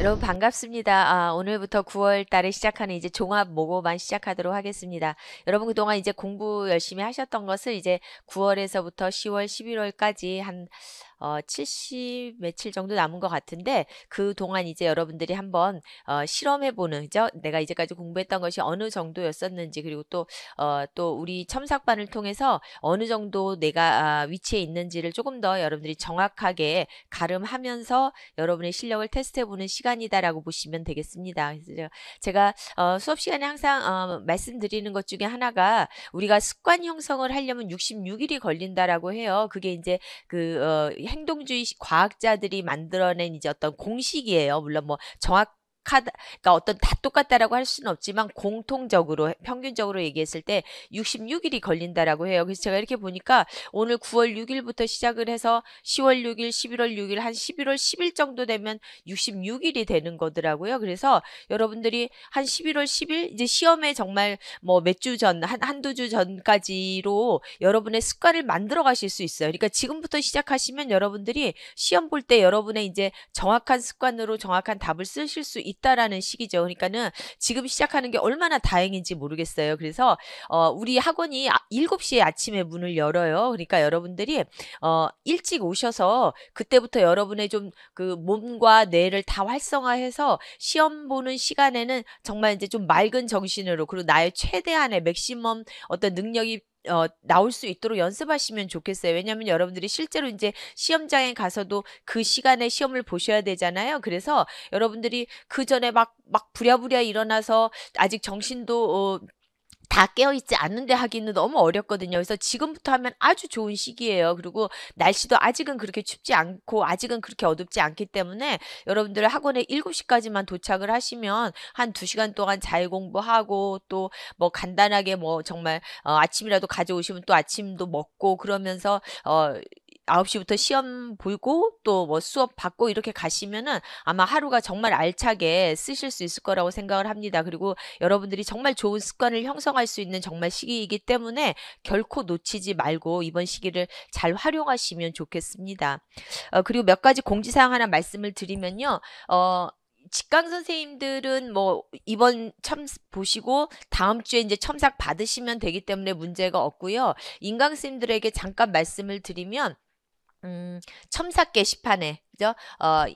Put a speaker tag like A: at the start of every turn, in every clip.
A: 여러분 반갑습니다. 오늘부터 9월 달에 시작하는 이제 종합 모고만 시작하도록 하겠습니다. 여러분 그동안 이제 공부 열심히 하셨던 것을 이제 9월에서부터 10월, 11월까지 한 70 며칠 정도 남은 것 같은데 그동안 이제 여러분들이 한번 실험해보는 그죠? 내가 이제까지 공부했던 것이 어느 정도였었는지 그리고 또 우리 첨삭반을 통해서 어느 정도 내가 위치에 있는지를 조금 더 여러분들이 정확하게 가름하면서 여러분의 실력을 테스트해보는 시간이다라고 보시면 되겠습니다. 그래서 제가 수업 시간에 항상 말씀드리는 것 중에 하나가 우리가 습관 형성을 하려면 66일이 걸린다라고 해요. 그게 이제 행동주의 과학자들이 만들어낸 이제 어떤 공식이에요. 물론 뭐 그러니까 어떤 다 똑같다라고 할 수는 없지만 공통적으로 평균적으로 얘기했을 때 66일이 걸린다라고 해요. 그래서 제가 이렇게 보니까 오늘 9월 6일부터 시작을 해서 10월 6일, 11월 6일, 한 11월 10일 정도 되면 66일이 되는 거더라고요. 그래서 여러분들이 한 11월 10일 이제 시험에 정말 뭐 몇 주 전, 한두 주 전까지로 여러분의 습관을 만들어 가실 수 있어요. 그러니까 지금부터 시작하시면 여러분들이 시험 볼 때 여러분의 이제 정확한 습관으로 정확한 답을 쓰실 수 있다라는 시기죠. 그러니까는 지금 시작하는 게 얼마나 다행인지 모르겠어요. 그래서 우리 학원이 7시에 아침에 문을 열어요. 그러니까 여러분들이 일찍 오셔서 그때부터 여러분의 좀 그 몸과 뇌를 다 활성화해서 시험 보는 시간에는 정말 이제 좀 맑은 정신으로 그리고 나의 최대한의 맥시멈 어떤 능력이 나올 수 있도록 연습하시면 좋겠어요. 왜냐하면 여러분들이 실제로 이제 시험장에 가서도 그 시간에 시험을 보셔야 되잖아요. 그래서 여러분들이 그 전에 막 부랴부랴 일어나서 아직 정신도 다 깨어있지 않는데 하기는 너무 어렵거든요. 그래서 지금부터 하면 아주 좋은 시기예요. 그리고 날씨도 아직은 그렇게 춥지 않고 아직은 그렇게 어둡지 않기 때문에 여러분들 학원에 7시까지만 도착을 하시면 한 2시간 동안 자유 공부하고 또 뭐 간단하게 뭐 정말 아침이라도 가져오시면 또 아침도 먹고 그러면서 9시부터 시험 보고 또 뭐 수업 받고 이렇게 가시면은 아마 하루가 정말 알차게 쓰실 수 있을 거라고 생각을 합니다. 그리고 여러분들이 정말 좋은 습관을 형성할 수 있는 정말 시기이기 때문에 결코 놓치지 말고 이번 시기를 잘 활용하시면 좋겠습니다. 그리고 몇 가지 공지사항 하나 말씀을 드리면요. 직강 선생님들은 뭐 이번 보시고 다음 주에 이제 첨삭 받으시면 되기 때문에 문제가 없고요. 인강 선생님들에게 잠깐 말씀을 드리면 첨삭 게시판에 그죠?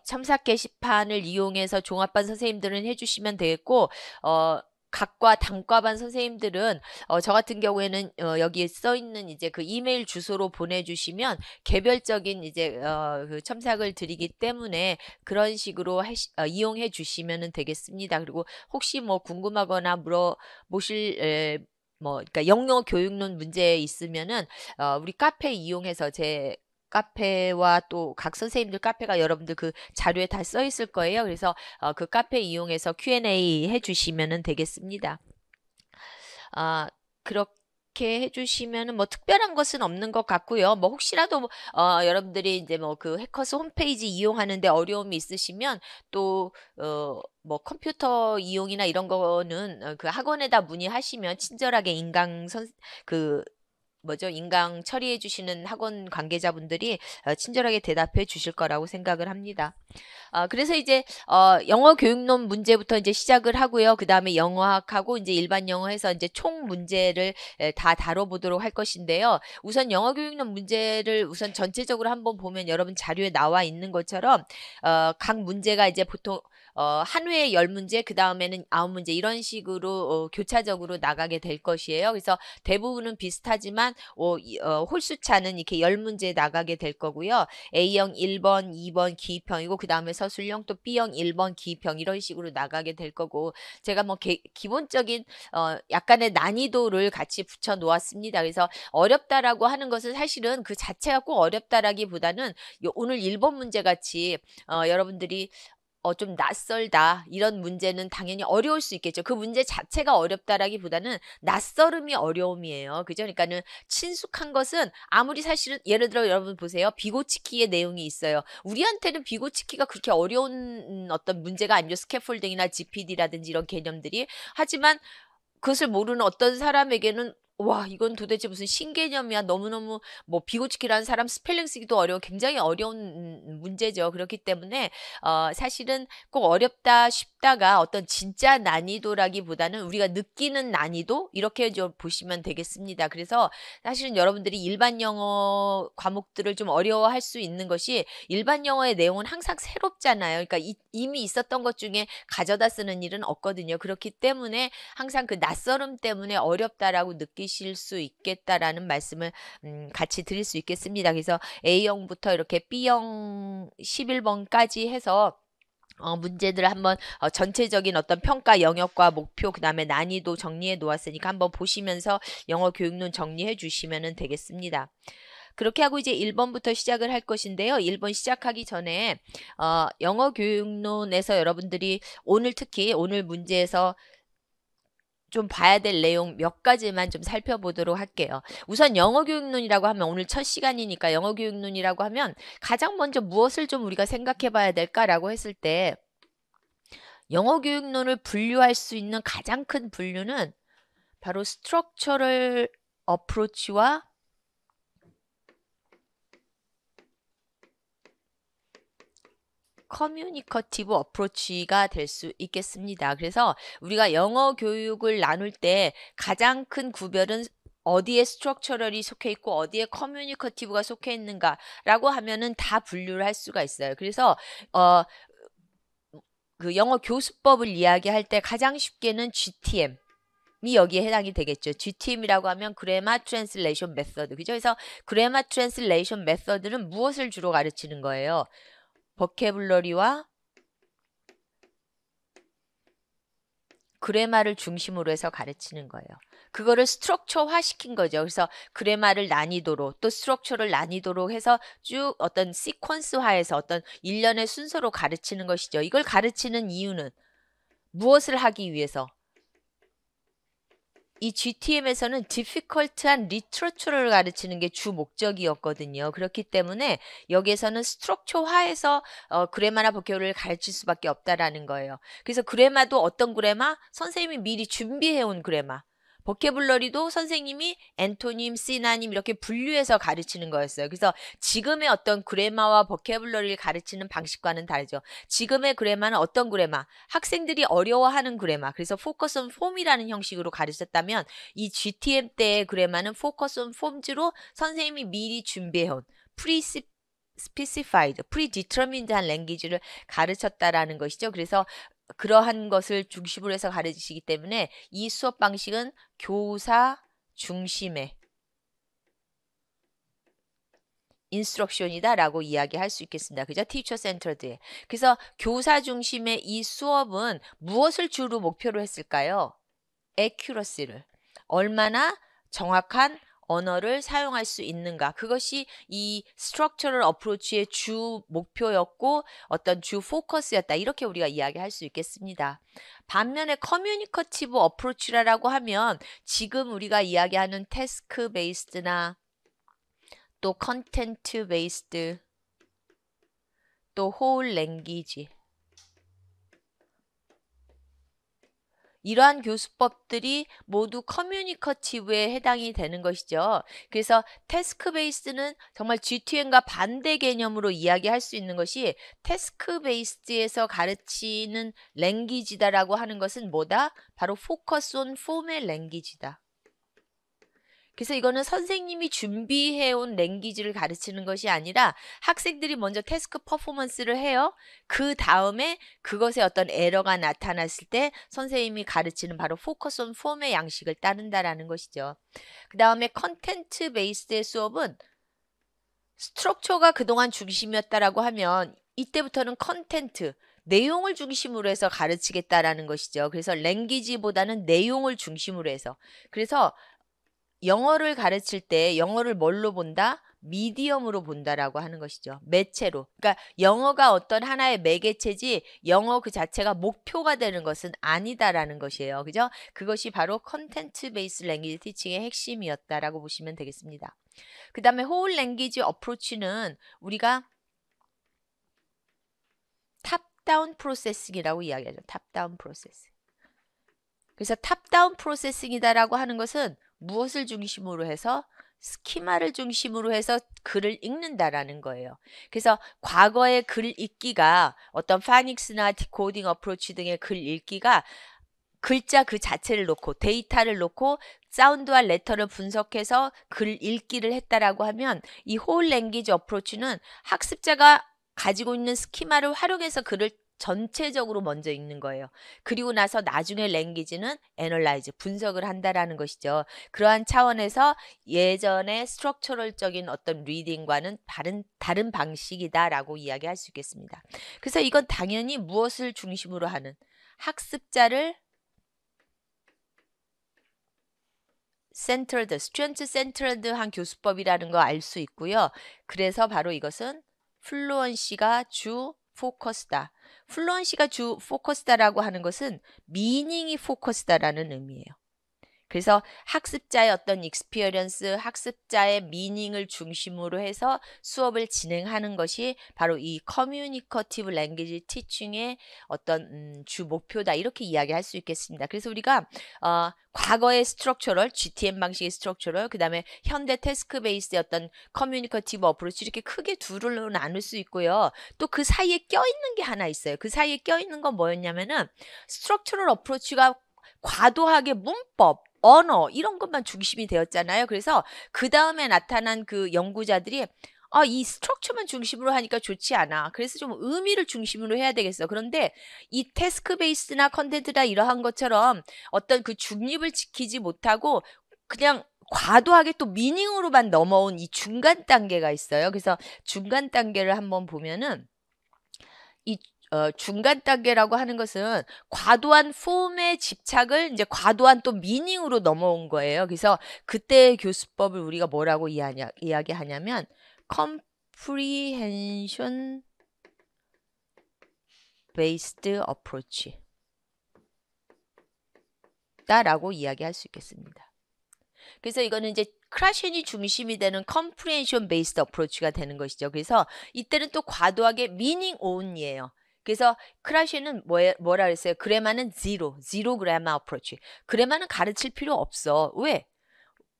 A: 첨삭 게시판을 이용해서 종합반 선생님들은 해주시면 되겠고 각과 단과반 선생님들은 저 같은 경우에는 여기에 써 있는 이제 그 이메일 주소로 보내주시면 개별적인 이제 그 첨삭을 드리기 때문에 그런 식으로 이용해 주시면 되겠습니다. 그리고 혹시 뭐 궁금하거나 물어보실 그러니까 영어 교육론 문제 있으면은 우리 카페 이용해서 제 카페와 또 각 선생님들 카페가 여러분들 그 자료에 다 써 있을 거예요. 그래서 그 카페 이용해서 Q&A 해주시면 되겠습니다. 그렇게 해주시면은 뭐 특별한 것은 없는 것 같고요. 뭐 혹시라도 여러분들이 이제 뭐 그 해커스 홈페이지 이용하는데 어려움이 있으시면 또 뭐 컴퓨터 이용이나 이런 거는 그 학원에다 문의하시면 친절하게 인강 처리해 주시는 학원 관계자분들이 친절하게 대답해 주실 거라고 생각을 합니다. 그래서 이제 영어 교육론 문제부터 이제 시작을 하고요. 그 다음에 영어학하고 이제 일반 영어해서 이제 총 문제를 다 다뤄보도록 할 것인데요. 우선 영어 교육론 문제를 우선 전체적으로 한번 보면 여러분 자료에 나와 있는 것처럼 각 문제가 이제 보통 한 회에 10문제, 그 다음에는 9문제 이런 식으로 교차적으로 나가게 될 것이에요. 그래서 대부분은 비슷하지만 홀수차는 이렇게 10문제 나가게 될 거고요. A형 1번, 2번 기입형이고 그 다음에 서술형 또 B형 1번 기입형 이런 식으로 나가게 될 거고 제가 뭐 기본적인 약간의 난이도를 같이 붙여 놓았습니다. 그래서 어렵다라고 하는 것은 사실은 그 자체가 꼭 어렵다라기보다는 오늘 1번 문제 같이 여러분들이 좀 낯설다 이런 문제는 당연히 어려울 수 있겠죠. 그 문제 자체가 어렵다라기보다는 낯설음이 어려움이에요. 그죠? 그러니까는 친숙한 것은 아무리 사실은 예를 들어 여러분 보세요. 비고치키의 내용이 있어요. 우리한테는 비고치키가 그렇게 어려운 어떤 문제가 아니죠. 스캐폴딩이나 GPD라든지 이런 개념들이. 하지만 그것을 모르는 어떤 사람에게는 와, 이건 도대체 무슨 신개념이야. 너무너무 뭐 비고치키라는 사람 스펠링 쓰기도 어려워 굉장히 어려운 문제죠. 그렇기 때문에 사실은 꼭 어렵다 쉽다가 어떤 진짜 난이도라기보다는 우리가 느끼는 난이도 이렇게 좀 보시면 되겠습니다. 그래서 사실은 여러분들이 일반 영어 과목들을 좀 어려워할 수 있는 것이 일반 영어의 내용은 항상 새롭잖아요. 그러니까 이미 있었던 것 중에 가져다 쓰는 일은 없거든요. 그렇기 때문에 항상 그 낯설음 때문에 어렵다라고 느끼실 수 있겠다라는 말씀을 같이 드릴 수 있겠습니다. 그래서 A형부터 이렇게 B형 11번까지 해서 문제들을 한번 전체적인 어떤 평가 영역과 목표 그다음에 난이도 정리해 놓았으니까 한번 보시면서 영어 교육론 정리해 주시면 되겠습니다. 그렇게 하고 이제 1번부터 시작을 할 것인데요. 1번 시작하기 전에 영어 교육론에서 여러분들이 특히 오늘 문제에서 좀 봐야 될 내용 몇 가지만 좀 살펴보도록 할게요. 우선 영어 교육론이라고 하면 오늘 첫 시간이니까 영어 교육론이라고 하면 가장 먼저 무엇을 좀 우리가 생각해 봐야 될까라고 했을 때 영어 교육론을 분류할 수 있는 가장 큰 분류는 바로 스트럭처럴 어프로치와 커뮤니커티브 어프로치가 될 수 있겠습니다. 그래서 우리가 영어 교육을 나눌 때 가장 큰 구별은 어디에 스트럭처럴이 속해 있고 어디에 커뮤니커티브가 속해 있는가라고 하면은 다 분류를 할 수가 있어요. 그래서 그 영어 교수법을 이야기할 때 가장 쉽게는 GTM 이 여기에 해당이 되겠죠. GTM이라고 하면 그래마 트랜슬레이션 메서드. 그죠? 그래서 그래마 트랜슬레이션 메서드는 무엇을 주로 가르치는 거예요? 버케블러리와 그래마를 중심으로 해서 가르치는 거예요. 그거를 스트럭처화 시킨 거죠. 그래서 그래마를 난이도로 또 스트럭처를 난이도로 해서 쭉 어떤 시퀀스화해서 어떤 일련의 순서로 가르치는 것이죠. 이걸 가르치는 이유는 무엇을 하기 위해서? 이 GTM에서는 difficult한 리터처를 가르치는 게 주 목적이었거든요. 그렇기 때문에 여기에서는 스트럭처화해서 그래마나 버케블러를 가르칠 수밖에 없다라는 거예요. 그래서 그래마도 어떤 그래마? 선생님이 미리 준비해온 그래마. 버케블러리도 선생님이 엔토님, 시나님 이렇게 분류해서 가르치는 거였어요. 그래서 지금의 어떤 그래마와 버케블러리를 가르치는 방식과는 다르죠. 지금의 그래마는 어떤 그래마? 학생들이 어려워하는 그래마. 그래서 포커스 온 폼이라는 형식으로 가르쳤다면 이 GTM 때의 그래마는 포커스 온 폼즈로 선생님이 미리 준비해온 specified, predetermined한 랭귀지를 가르쳤다라는 것이죠. 그래서 그러한 것을 중심으로 해서 가르치시기 때문에 이 수업 방식은 교사 중심의 인스트럭션이다라고 이야기할 수 있겠습니다. 그죠? 티처 센터드에. 그래서 교사 중심의 이 수업은 무엇을 주로 목표로 했을까요? accuracy를. 얼마나 정확한 언어를 사용할 수 있는가. 그것이 이 스트럭처럴 어프로치의 주 목표였고 어떤 주 포커스였다. 이렇게 우리가 이야기할 수 있겠습니다. 반면에 커뮤니커티브 어프로치라고 하면 지금 우리가 이야기하는 태스크 베이스드나 또 컨텐트 베이스드 또 홀 랭귀지 이러한 교수법들이 모두 커뮤니커티브에 해당이 되는 것이죠. 그래서 태스크 베이스는 정말 GTM과 반대 개념으로 이야기할 수 있는 것이 태스크 베이스에서 가르치는 랭귀지다라고 하는 것은 뭐다? 바로 포커스 온 폼의 랭귀지다. 그래서 이거는 선생님이 준비해온 랭귀지를 가르치는 것이 아니라 학생들이 먼저 태스크 퍼포먼스를 해요. 그 다음에 그것에 어떤 에러가 나타났을 때 선생님이 가르치는 바로 포커스 온 폼의 양식을 따른다라는 것이죠. 그 다음에 컨텐트 베이스의 수업은 스트럭처가 그동안 중심이었다라고 하면 이때부터는 컨텐트, 내용을 중심으로 해서 가르치겠다라는 것이죠. 그래서 랭귀지보다는 내용을 중심으로 해서. 그래서 영어를 가르칠 때 영어를 뭘로 본다? 미디엄으로 본다라고 하는 것이죠. 매체로. 그러니까 영어가 어떤 하나의 매개체지 영어 그 자체가 목표가 되는 것은 아니다라는 것이에요. 그죠? 그것이 바로 컨텐트 베이스 랭귀지 티칭의 핵심이었다라고 보시면 되겠습니다. 그 다음에 홀 랭귀지 어프로치는 우리가 탑다운 프로세싱이라고 이야기하죠. 탑다운 프로세싱. 그래서 탑다운 프로세싱이다라고 하는 것은 무엇을 중심으로 해서? 스키마를 중심으로 해서 글을 읽는다라는 거예요. 그래서 과거의 글 읽기가 어떤 파닉스나 디코딩 어프로치 등의 글 읽기가 글자 그 자체를 놓고 데이터를 놓고 사운드와 레터를 분석해서 글 읽기를 했다라고 하면 이 홀 랭귀지 어프로치는 학습자가 가지고 있는 스키마를 활용해서 글을 전체적으로 먼저 읽는 거예요. 그리고 나서 나중에 랭귀지는 애널라이즈, 분석을 한다라는 것이죠. 그러한 차원에서 예전의 스트럭처럴적인 어떤 리딩과는 다른 방식이다라고 이야기할 수 있겠습니다. 그래서 이건 당연히 무엇을 중심으로 하는 학습자를 센터드, 스튜던트 센터드한 교수법이라는 거 알 수 있고요. 그래서 바로 이것은 플루언시가 주 포커스다. 플루언시가 주 포커스다라고 하는 것은 미닝이 포커스다라는 의미예요. 그래서 학습자의 어떤 익스피리언스, 학습자의 미닝을 중심으로 해서 수업을 진행하는 것이 바로 이 커뮤니커티브 랭귀지 티칭의 어떤 주 목표다 이렇게 이야기할 수 있겠습니다. 그래서 우리가 과거의 스트럭처럴, GTM 방식의 스트럭처럴, 그 다음에 현대 태스크 베이스의 어떤 커뮤니커티브 어프로치 이렇게 크게 둘로 나눌 수 있고요. 또 그 사이에 껴있는 게 하나 있어요. 그 사이에 껴있는 건 뭐였냐면은 스트럭처럴 어프로치가 과도하게 문법, 언어 이런 것만 중심이 되었잖아요. 그래서 그 다음에 나타난 그 연구자들이 이 스트럭처만 중심으로 하니까 좋지 않아. 그래서 좀 의미를 중심으로 해야 되겠어. 그런데 이 태스크 베이스나 컨텐츠나 이러한 것처럼 어떤 그 중립을 지키지 못하고 그냥 과도하게 또 미닝으로만 넘어온 이 중간 단계가 있어요. 그래서 중간 단계를 한번 보면은 이 중간 단계라고 하는 것은 과도한 폼에 집착을 이제 과도한 또 미닝으로 넘어온 거예요. 그래서 그때의 교수법을 우리가 뭐라고 이야기하냐면 comprehension based approach 다라고 이야기할 수 있겠습니다. 그래서 이거는 이제 크라셴이 중심이 되는 comprehension based approach가 되는 것이죠. 그래서 이때는 또 과도하게 meaning only예요. 그래서 크라셴은 뭐라 그랬어요? 그래마는 zero grammar approach. 그래마는 가르칠 필요 없어. 왜?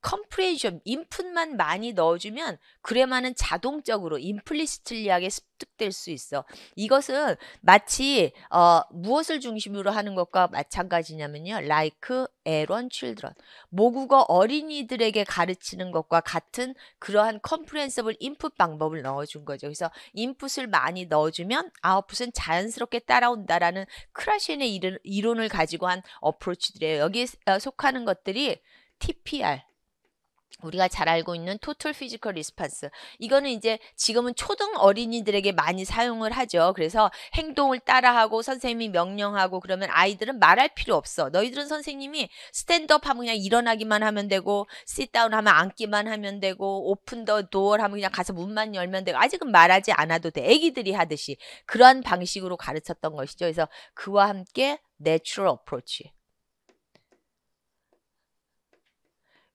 A: 컴프레이션, 인풋만 많이 넣어주면 그래마는 자동적으로 임플리시틀리하게 습득될 수 있어. 이것은 마치 무엇을 중심으로 하는 것과 마찬가지냐면요. like Aaron children. 모국어 어린이들에게 가르치는 것과 같은 그러한 컴프레hensible 인풋 방법을 넣어준 거죠. 그래서 인풋을 많이 넣어주면 아웃풋은 자연스럽게 따라온다라는 크라셴의 이론을 가지고 한 어프로치들이에요. 여기에 속하는 것들이 TPR. 우리가 잘 알고 있는 토탈 피지컬 리스판스. 이거는 이제 지금은 초등 어린이들에게 많이 사용을 하죠. 그래서 행동을 따라하고 선생님이 명령하고 그러면 아이들은 말할 필요 없어. 너희들은 선생님이 스탠드업 하면 그냥 일어나기만 하면 되고 sit-down 하면 앉기만 하면 되고 오픈 더 도어 하면 그냥 가서 문만 열면 되고 아직은 말하지 않아도 돼. 애기들이 하듯이 그러한 방식으로 가르쳤던 것이죠. 그래서 그와 함께 내추럴 어프로치.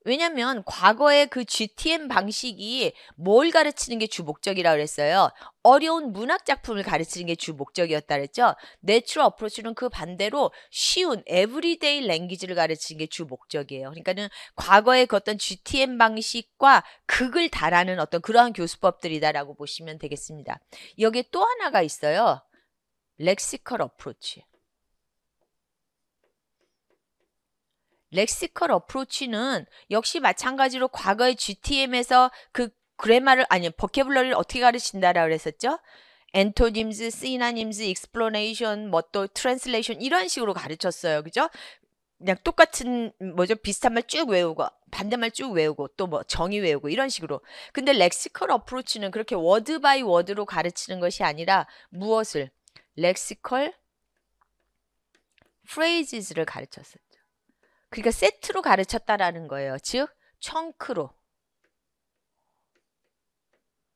A: 왜냐면 과거의 그 GTM 방식이 뭘 가르치는 게 주 목적이라고 그랬어요. 어려운 문학 작품을 가르치는 게 주 목적이었다 그랬죠. 내추럴 어프로치는 그 반대로 쉬운 에브리데이 랭귀지를 가르치는 게 주 목적이에요. 그러니까는 과거의 그 어떤 GTM 방식과 극을 달하는 어떤 그러한 교수법들이다라고 보시면 되겠습니다. 여기에 또 하나가 있어요. 렉시컬 어프로치. 렉시컬 어프로치는 역시 마찬가지로 과거의 GTM에서 그 그래마를 아니 버케블러리를 어떻게 가르친다라고 그랬었죠? 엔토님즈, 시나님즈, 익스플로네이션, 뭐 또 트랜슬레이션 이런 식으로 가르쳤어요. 그죠? 그냥 똑같은 비슷한 말 쭉 외우고 반대말 쭉 외우고 또 뭐 정의 외우고 이런 식으로. 근데 렉시컬 어프로치는 그렇게 워드 바이 워드로 가르치는 것이 아니라 무엇을? 렉시컬 프레이즈를 가르쳤어요. 그러니까 세트로 가르쳤다라는 거예요. 즉 청크로.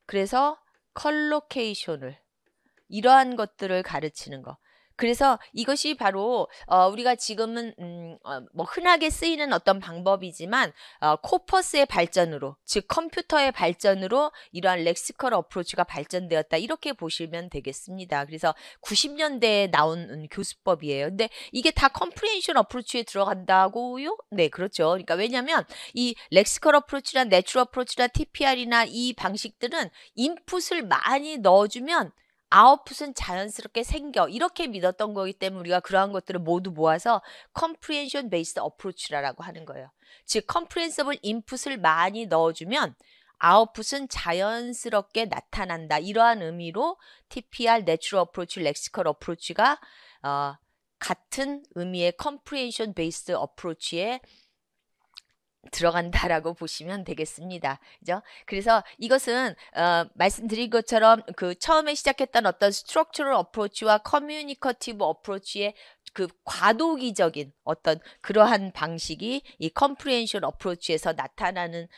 A: 그래서 컬로케이션을 이러한 것들을 가르치는 거. 그래서 이것이 바로 우리가 지금은 뭐 흔하게 쓰이는 어떤 방법이지만 코퍼스의 발전으로, 즉 컴퓨터의 발전으로 이러한 렉시컬 어프로치가 발전되었다, 이렇게 보시면 되겠습니다. 그래서 90년대에 나온 교수법이에요. 근데 이게 다 컴프리헨션 어프로치에 들어간다고요? 네, 그렇죠. 그러니까 왜냐하면 이 렉시컬 어프로치나 내추럴 어프로치나 TPR이나 이 방식들은 인풋을 많이 넣어주면 아웃풋은 자연스럽게 생겨, 이렇게 믿었던 거기 때문에 우리가 그러한 것들을 모두 모아서 comprehension based approach라고 하는 거예요. 즉 comprehensible 인풋을 많이 넣어주면 아웃풋은 자연스럽게 나타난다, 이러한 의미로 TPR, Natural Approach, Lexical Approach가 같은 의미의 comprehension based approach에 들어간다라고 보시면 되겠습니다. 그죠? 그래서 이것은 말씀드린 것처럼 그 처음에 시작했던 어떤 스트럭처럴 어프로치와 커뮤니커티브 어프로치의 그 과도기적인 어떤 그러한 방식이 이 컴프리헨션 어프로치에서 나타나는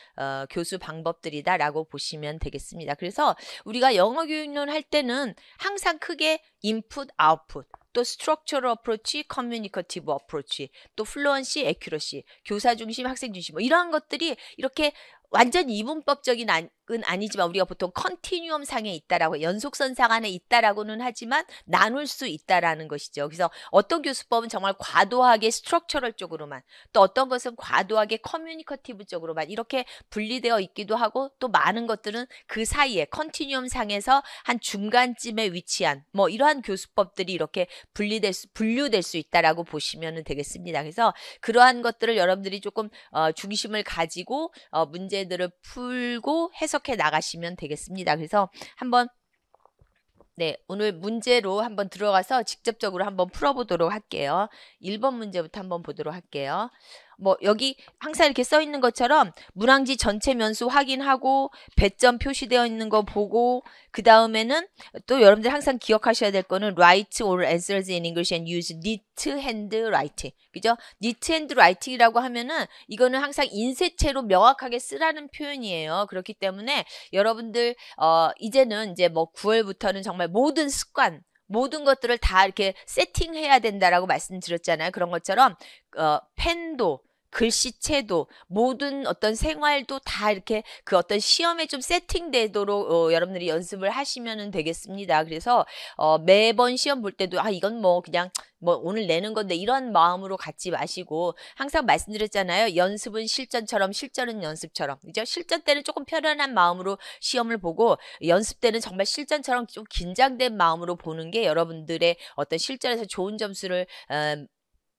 A: 교수 방법들이다라고 보시면 되겠습니다. 그래서 우리가 영어 교육론 할 때는 항상 크게 인풋, 아웃풋, 또 스트럭처럴 어프로치, 커뮤니커티브 어프로치, 또 플루언시, 애큐러시, 교사 중심, 학생 중심, 뭐 이러한 것들이 이렇게 완전 이분법적인 은 아니지만 우리가 보통 컨티뉴엄 상에 있다라고, 연속선상 안에 있다라고는 하지만 나눌 수 있다라는 것이죠. 그래서 어떤 교수법은 정말 과도하게 스트럭처럴 쪽으로만, 또 어떤 것은 과도하게 커뮤니커티브 쪽으로만 이렇게 분리되어 있기도 하고, 또 많은 것들은 그 사이에 컨티뉴엄 상에서 한 중간쯤에 위치한 뭐 이러한 교수법들이 이렇게 분류될 수 있다라고 보시면 되겠습니다. 그래서 그러한 것들을 여러분들이 조금 중심을 가지고 문제들을 풀고 해석해 나가시면 되겠습니다. 그래서 한번 오늘 문제로 한번 들어가서 직접적으로 한번 풀어보도록 할게요. 1번 문제부터 한번 보도록 할게요. 뭐 여기 항상 이렇게 써 있는 것처럼 문항지 전체 면수 확인하고 배점 표시되어 있는 거 보고, 그 다음에는 또 여러분들 항상 기억하셔야 될 거는 write all answers in English and use neat hand writing. 그죠? neat hand writing이라고 하면은 이거는 항상 인쇄체로 명확하게 쓰라는 표현이에요. 그렇기 때문에 여러분들 이제는 이제 뭐 9월부터는 정말 모든 습관, 모든 것들을 다 이렇게 세팅해야 된다라고 말씀드렸잖아요. 그런 것처럼 펜도, 글씨체도, 모든 어떤 생활도 다 이렇게 그 어떤 시험에 좀 세팅되도록 여러분들이 연습을 하시면 되겠습니다. 그래서 매번 시험 볼 때도 이건 뭐 그냥 뭐 오늘 내는 건데 이런 마음으로 갖지 마시고, 항상 말씀드렸잖아요. 연습은 실전처럼, 실전은 연습처럼. 그죠? 실전 때는 조금 편안한 마음으로 시험을 보고, 연습 때는 정말 실전처럼 좀 긴장된 마음으로 보는 게 여러분들의 어떤 실전에서 좋은 점수를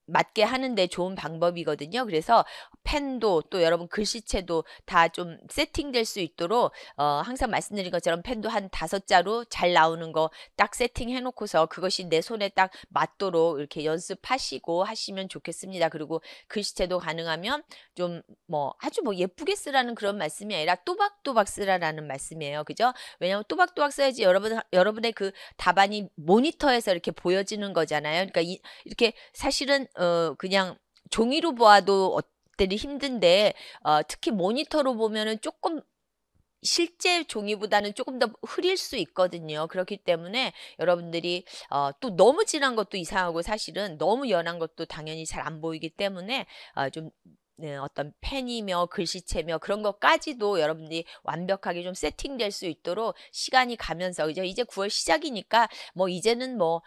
A: 맞게 하는데 좋은 방법이거든요. 그래서 펜도, 또 여러분 글씨체도 다 좀 세팅될 수 있도록 항상 말씀드린 것처럼 펜도 한 5자로 잘 나오는 거 딱 세팅해 놓고서 그것이 내 손에 딱 맞도록 이렇게 연습하시고 하시면 좋겠습니다. 그리고 글씨체도 가능하면 좀 뭐 아주 뭐 예쁘게 쓰라는 그런 말씀이 아니라 또박또박 쓰라라는 말씀이에요. 그죠? 왜냐하면 또박또박 써야지 여러분의 그 답안이 모니터에서 이렇게 보여지는 거잖아요. 그러니까 이렇게 사실은 그냥 종이로 보아도 때는 힘든데 특히 모니터로 보면은 조금 실제 종이보다는 조금 더 흐릴 수 있거든요. 그렇기 때문에 여러분들이 또 너무 진한 것도 이상하고, 사실은 너무 연한 것도 당연히 잘 안 보이기 때문에 좀 어떤 펜이며 글씨체며 그런 것까지도 여러분들이 완벽하게 좀 세팅될 수 있도록 시간이 가면서, 이제 9월 시작이니까 뭐 이제는 뭐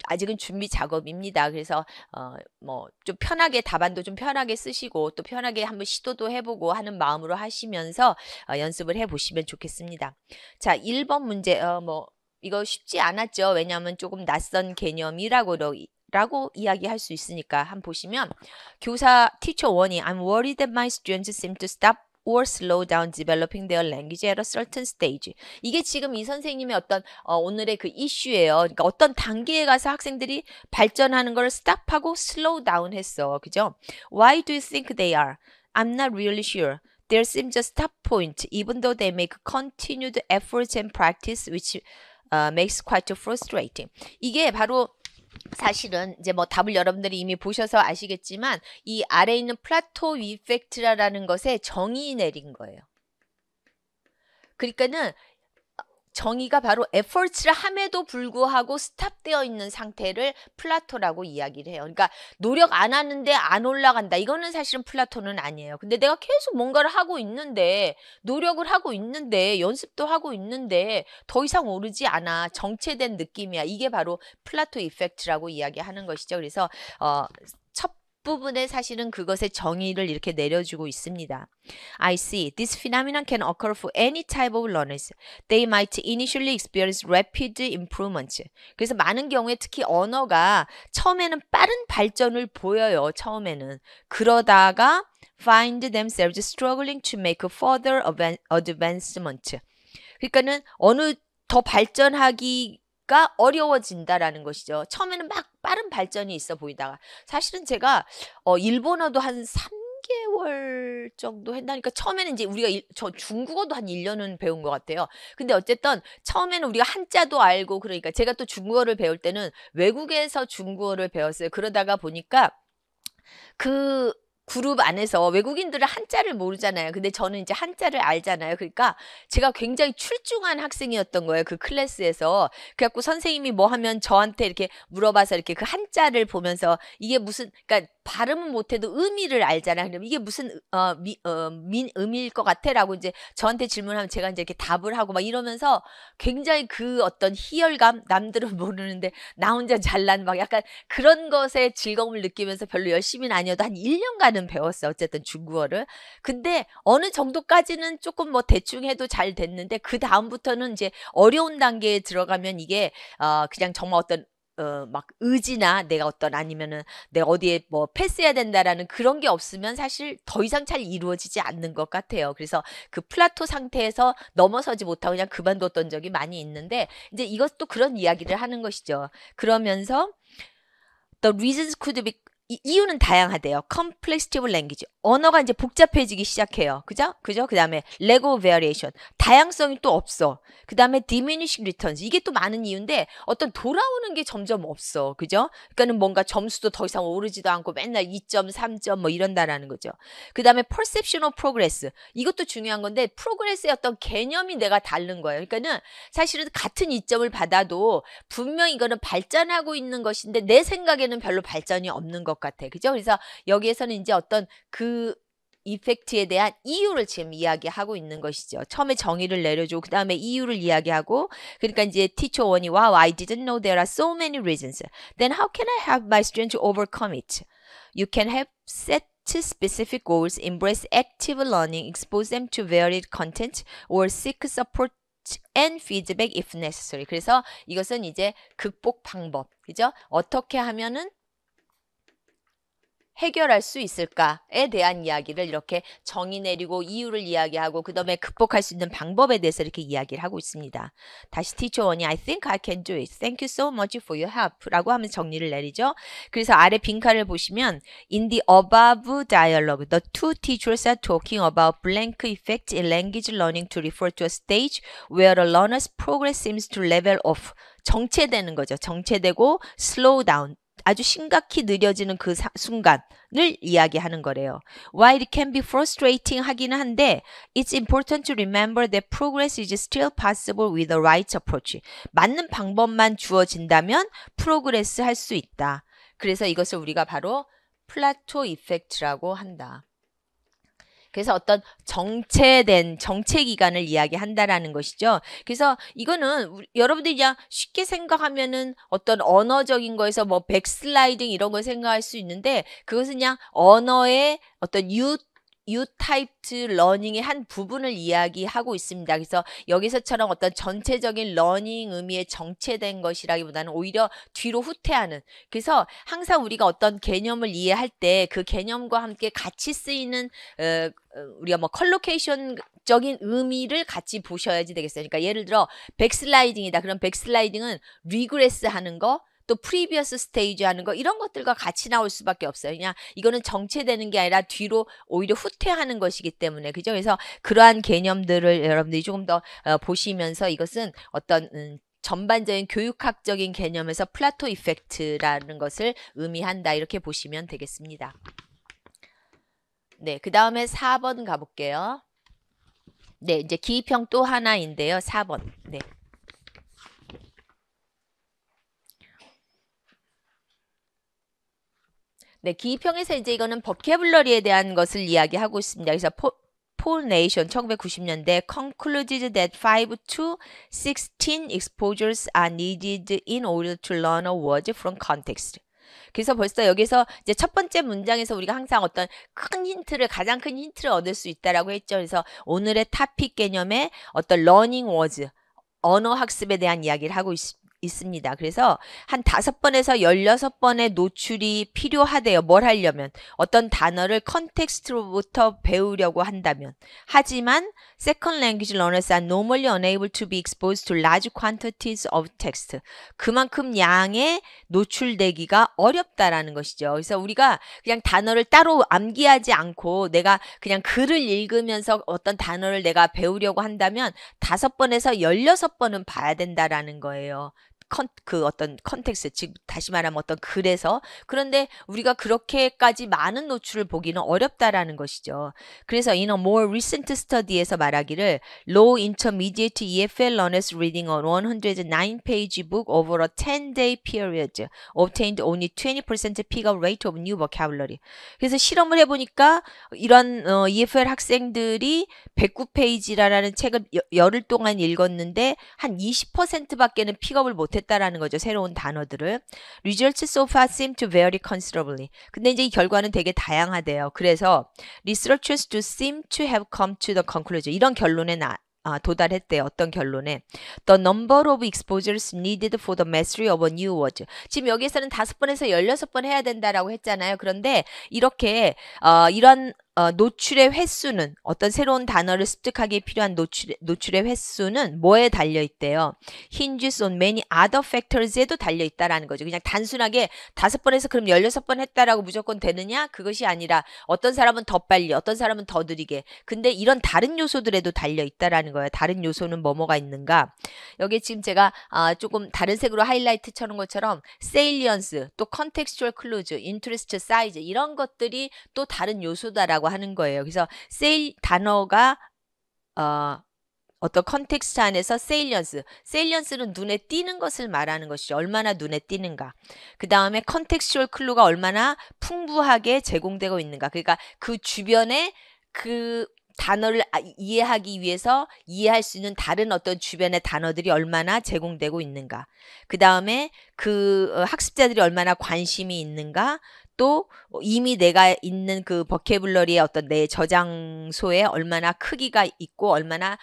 A: 아직은 준비 작업입니다. 그래서 뭐 좀 편하게, 답안도 좀 편하게 쓰시고 또 편하게 한번 시도도 해보고 하는 마음으로 하시면서 연습을 해보시면 좋겠습니다. 자, 1번 문제 뭐 이거 쉽지 않았죠. 왜냐하면 조금 낯선 개념이라고 이야기할 수 있으니까. 한번 보시면 교사 teacher 1이 I'm worried that my students seem to stop or slow down developing their language at a certain stage. 이게 지금 이 선생님의 어떤 오늘의 그 이슈예요. 그러니까 어떤 단계에 가서 학생들이 발전하는 걸 스탑하고 slow down 했어. 그죠? Why do you think they are? I'm not really sure. There seems a stop point even though they make continued efforts and practice which makes quite frustrating. 이게 바로 사실은 이제 뭐 답을 여러분들이 이미 보셔서 아시겠지만 이 아래에 있는 플라토 이펙트라는 것에 정의 내린 거예요. 그러니까는 정의가 바로 efforts를 함에도 불구하고 스탑되어 있는 상태를 플라토라고 이야기를 해요. 그러니까 노력 안 하는데 안 올라간다. 이거는 사실은 플라토는 아니에요. 근데 내가 계속 뭔가를 하고 있는데 노력을 하고 있는데 연습도 하고 있는데 더 이상 오르지 않아. 정체된 느낌이야. 이게 바로 플라토 이펙트라고 이야기하는 것이죠. 그래서 첫 부분에 사실은 그것의 정의를 이렇게 내려주고 있습니다. I see. This phenomenon can occur for any type of learners. They might initially experience rapid improvements. 그래서 많은 경우에 특히 언어가 처음에는 빠른 발전을 보여요. 처음에는. 그러다가 find themselves struggling to make further advancement. 그러니까는 어느 더 발전하기가 어려워진다라는 것이죠. 처음에는 막 빠른 발전이 있어 보이다가 사실은 제가 일본어도 한 3개월 정도 했다니까 처음에는 이제 우리가 저 중국어도 한 1년은 배운 것 같아요. 근데 어쨌든 처음에는 우리가 한자도 알고 그러니까 제가 또 중국어를 배울 때는 외국에서 중국어를 배웠어요. 그러다가 보니까 그 그룹 안에서 외국인들은 한자를 모르잖아요. 근데 저는 이제 한자를 알잖아요. 그러니까 제가 굉장히 출중한 학생이었던 거예요. 그 클래스에서. 그래갖고 선생님이 뭐 하면 저한테 이렇게 물어봐서 이렇게 그 한자를 보면서 이게 무슨, 그러니까 발음은 못해도 의미를 알잖아요. 그럼 이게 무슨 의미일 것 같아라고 이제 저한테 질문하면 제가 이제 이렇게 답을 하고 막 이러면서 굉장히 그 어떤 희열감 남들은 모르는데 나 혼자 잘난 막 약간 그런 것에 즐거움을 느끼면서 별로 열심히는 아니어도 한 1년간은 배웠어요. 어쨌든 중국어를. 근데 어느 정도까지는 조금 뭐 대충 해도 잘 됐는데 그 다음부터는 이제 어려운 단계에 들어가면 이게 그냥 정말 어떤 막 의지나 내가 어떤 아니면은 내가 어디에 뭐 패스해야 된다라는 그런 게 없으면 사실 더 이상 잘 이루어지지 않는 것 같아요. 그래서 그 플라토 상태에서 넘어서지 못하고 그냥 그만뒀던 적이 많이 있는데 이제 이것도 그런 이야기를 하는 것이죠. 그러면서 the reasons could be 이유는 다양하대요. complexity of language. 언어가 이제 복잡해지기 시작해요. 그죠? 그 다음에 lack of variation. 다양성이 또 없어. 그 다음에 diminishing returns. 이게 또 많은 이유인데 어떤 돌아오는 게 점점 없어. 그죠? 그러니까는 뭔가 점수도 더 이상 오르지도 않고 맨날 2점, 3점 뭐 이런다라는 거죠. 그 다음에 perception of progress. 이것도 중요한 건데 progress의 어떤 개념이 내가 다른 거예요. 그러니까는 사실은 같은 이점을 받아도 분명히 이거는 발전하고 있는 것인데 내 생각에는 별로 발전이 없는 것 같아. 그죠? 그래서 여기에서는 이제 어떤 그 이펙트에 대한 이유를 지금 이야기하고 있는 것이죠. 처음에 정의를 내려주고 그 다음에 이유를 이야기하고 그러니까 이제 teacher 1이 wow, I didn't know there are so many reasons. Then how can I help my student to overcome it? You can help set specific goals, embrace active learning, expose them to varied content, or seek support and feedback if necessary. 그래서 이것은 이제 극복 방법, 그죠? 어떻게 하면은 해결할 수 있을까에 대한 이야기를 이렇게 정의 내리고 이유를 이야기하고 그 다음에 극복할 수 있는 방법에 대해서 이렇게 이야기를 하고 있습니다. 다시 teacher 1이 I think I can do it. Thank you so much for your help 라고 하면서 정리를 내리죠. 그래서 아래 빈칸을 보시면 In the above dialogue, the two teachers are talking about blank effect in language learning to refer to a stage where a learner's progress seems to level off. 정체되는 거죠. 정체되고 slow down. 아주 심각히 느려지는 그 순간을 이야기하는 거래요. While it can be frustrating 하기는 한데 it's important to remember that progress is still possible with the right approach. 맞는 방법만 주어진다면 프로그레스 할 수 있다. 그래서 이것을 우리가 바로 플라토 이펙트라고 한다. 그래서 어떤 정체된 정체 기간을 이야기한다라는 것이죠. 그래서 이거는 여러분들이 그냥 쉽게 생각하면은 어떤 언어적인 거에서 뭐 백슬라이딩 이런 걸 생각할 수 있는데 그것은 그냥 언어의 어떤 U-typed 러닝의 한 부분을 이야기하고 있습니다. 그래서 여기서처럼 어떤 전체적인 러닝 의미의 정체된 것이라기보다는 오히려 뒤로 후퇴하는. 그래서 항상 우리가 어떤 개념을 이해할 때 그 개념과 함께 같이 쓰이는 우리가 뭐 컬로케이션적인 의미를 같이 보셔야지 되겠어요. 그러니까 예를 들어 백슬라이딩이다. 그럼 백슬라이딩은 리그레스 하는 거 또 프리비어스 스테이지 하는 거 이런 것들과 같이 나올 수밖에 없어요. 그냥 이거는 정체되는 게 아니라 뒤로 오히려 후퇴하는 것이기 때문에 그죠? 그래서 그러한 개념들을 여러분들이 조금 더 보시면서 이것은 어떤 전반적인 교육학적인 개념에서 플라토 이펙트라는 것을 의미한다. 이렇게 보시면 되겠습니다. 네, 그 다음에 4번 가볼게요. 네, 이제 기입형 또 하나인데요. 4번. 네. 네, 기평에서 이제 이거는 버캐블러리에 대한 것을 이야기하고 있습니다. 그래서 폴 네이션 1990년대 concluded that 5 to 16 exposures are needed in order to learn a word from context. 그래서 벌써 여기서 이제 첫 번째 문장에서 우리가 항상 어떤 큰 힌트를, 가장 큰 힌트를 얻을 수 있다라고 했죠. 그래서 오늘의 토픽 개념에 어떤 learning words, 언어 학습에 대한 이야기를 하고 있습니다. 그래서 한 5번에서 16번의 노출이 필요하대요. 뭘 하려면. 어떤 단어를 컨텍스트로부터 배우려고 한다면. 하지만 second language learners are normally unable to be exposed to large quantities of text. 그만큼 양에 노출되기가 어렵다라는 것이죠. 그래서 우리가 그냥 단어를 따로 암기하지 않고 내가 그냥 글을 읽으면서 어떤 단어를 내가 배우려고 한다면 5번에서 16번은 봐야 된다라는 거예요. 그 어떤 컨텍스트, 즉 다시 말하면 어떤 글에서. 그런데 우리가 그렇게까지 많은 노출을 보기는 어렵다라는 것이죠. 그래서 in a more recent study에서 말하기를 low intermediate EFL learners reading a 109-page book over a 10-day period obtained only 20% pick-up rate of new vocabulary. 그래서 실험을 해보니까 이런 EFL 학생들이 109페이지라는 책을 열흘 동안 읽었는데 한 20%밖에는 픽업을 못했다라는 거죠. 새로운 단어들을. Results so far seem to vary considerably. 근데 이제 이 결과는 되게 다양하대요. 그래서 researchers do seem to have come to the conclusion. 이런 결론에 도달했대요. 어떤 결론에? The number of exposures needed for the mastery of a new word. 지금 여기에서는 5번에서 16번 해야 된다라고 했잖아요. 그런데 이렇게 이런 노출의 횟수는, 어떤 새로운 단어를 습득하기에 필요한 노출의 횟수는 뭐에 달려있대요? hinges on many other factors에도 달려있다라는 거죠. 그냥 단순하게 5번에서 그럼 16번 했다라고 무조건 되느냐? 그것이 아니라 어떤 사람은 더 빨리, 어떤 사람은 더 느리게. 근데 이런 다른 요소들에도 달려있다라는 거예요. 다른 요소는 뭐가 있는가? 여기에 지금 제가 조금 다른 색으로 하이라이트 쳐놓은 것처럼 salience, 또 contextual clues, interest, size 이런 것들이 또 다른 요소다라고 하는 거예요. 그래서 단어가 어떤 컨텍스트 안에서 salience는 눈에 띄는 것을 말하는 것이죠. 얼마나 눈에 띄는가. 그 다음에 contextual clue가 얼마나 풍부하게 제공되고 있는가. 그러니까 그 주변에 그 단어를 이해하기 위해서 이해할 수 있는 다른 어떤 주변의 단어들이 얼마나 제공되고 있는가. 그 다음에 그 학습자들이 얼마나 관심이 있는가. 또 이미 내가 있는 그 버캐블러리의 어떤 내 저장소에 얼마나 크기가 있고 얼마나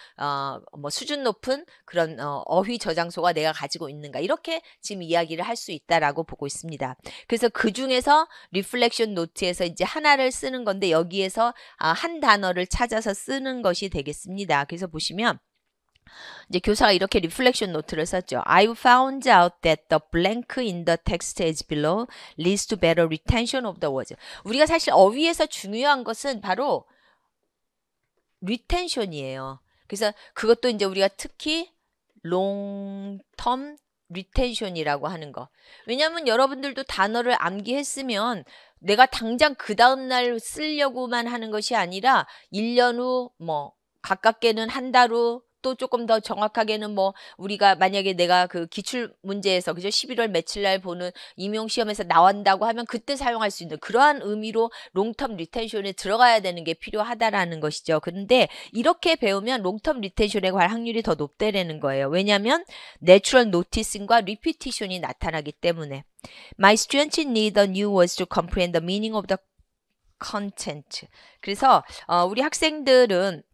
A: 수준 높은 그런 어휘 저장소가 내가 가지고 있는가. 이렇게 지금 이야기를 할 수 있다라고 보고 있습니다. 그래서 그 중에서 리플렉션 노트에서 이제 하나를 쓰는 건데 여기에서 한 단어를 찾아서 쓰는 것이 되겠습니다. 그래서 보시면 이제 교사가 이렇게 리플렉션 노트를 썼죠. I found out that the blank in the text as below leads to better retention of the words. 우리가 사실 어휘에서 중요한 것은 바로 리텐션이에요. 그래서 그것도 이제 우리가 특히 long-term 리텐션이라고 하는 거. 왜냐하면 여러분들도 단어를 암기했으면 내가 당장 그 다음날 쓰려고만 하는 것이 아니라 1년 후 가깝게는 한 달 후 또 조금 더 정확하게는 우리가 만약에 내가 그 기출 문제에서 그죠 11월 며칠 날 보는 임용 시험에서 나온다고 하면 그때 사용할 수 있는 그러한 의미로 롱텀 리텐션에 들어가야 되는 게 필요하다라는 것이죠. 그런데 이렇게 배우면 롱텀 리텐션에 갈 확률이 더 높다라는 거예요. 왜냐하면 내추럴 노티싱과 리피티션이 나타나기 때문에. My students need the new words to comprehend the meaning of the content. 그래서 우리 학생들은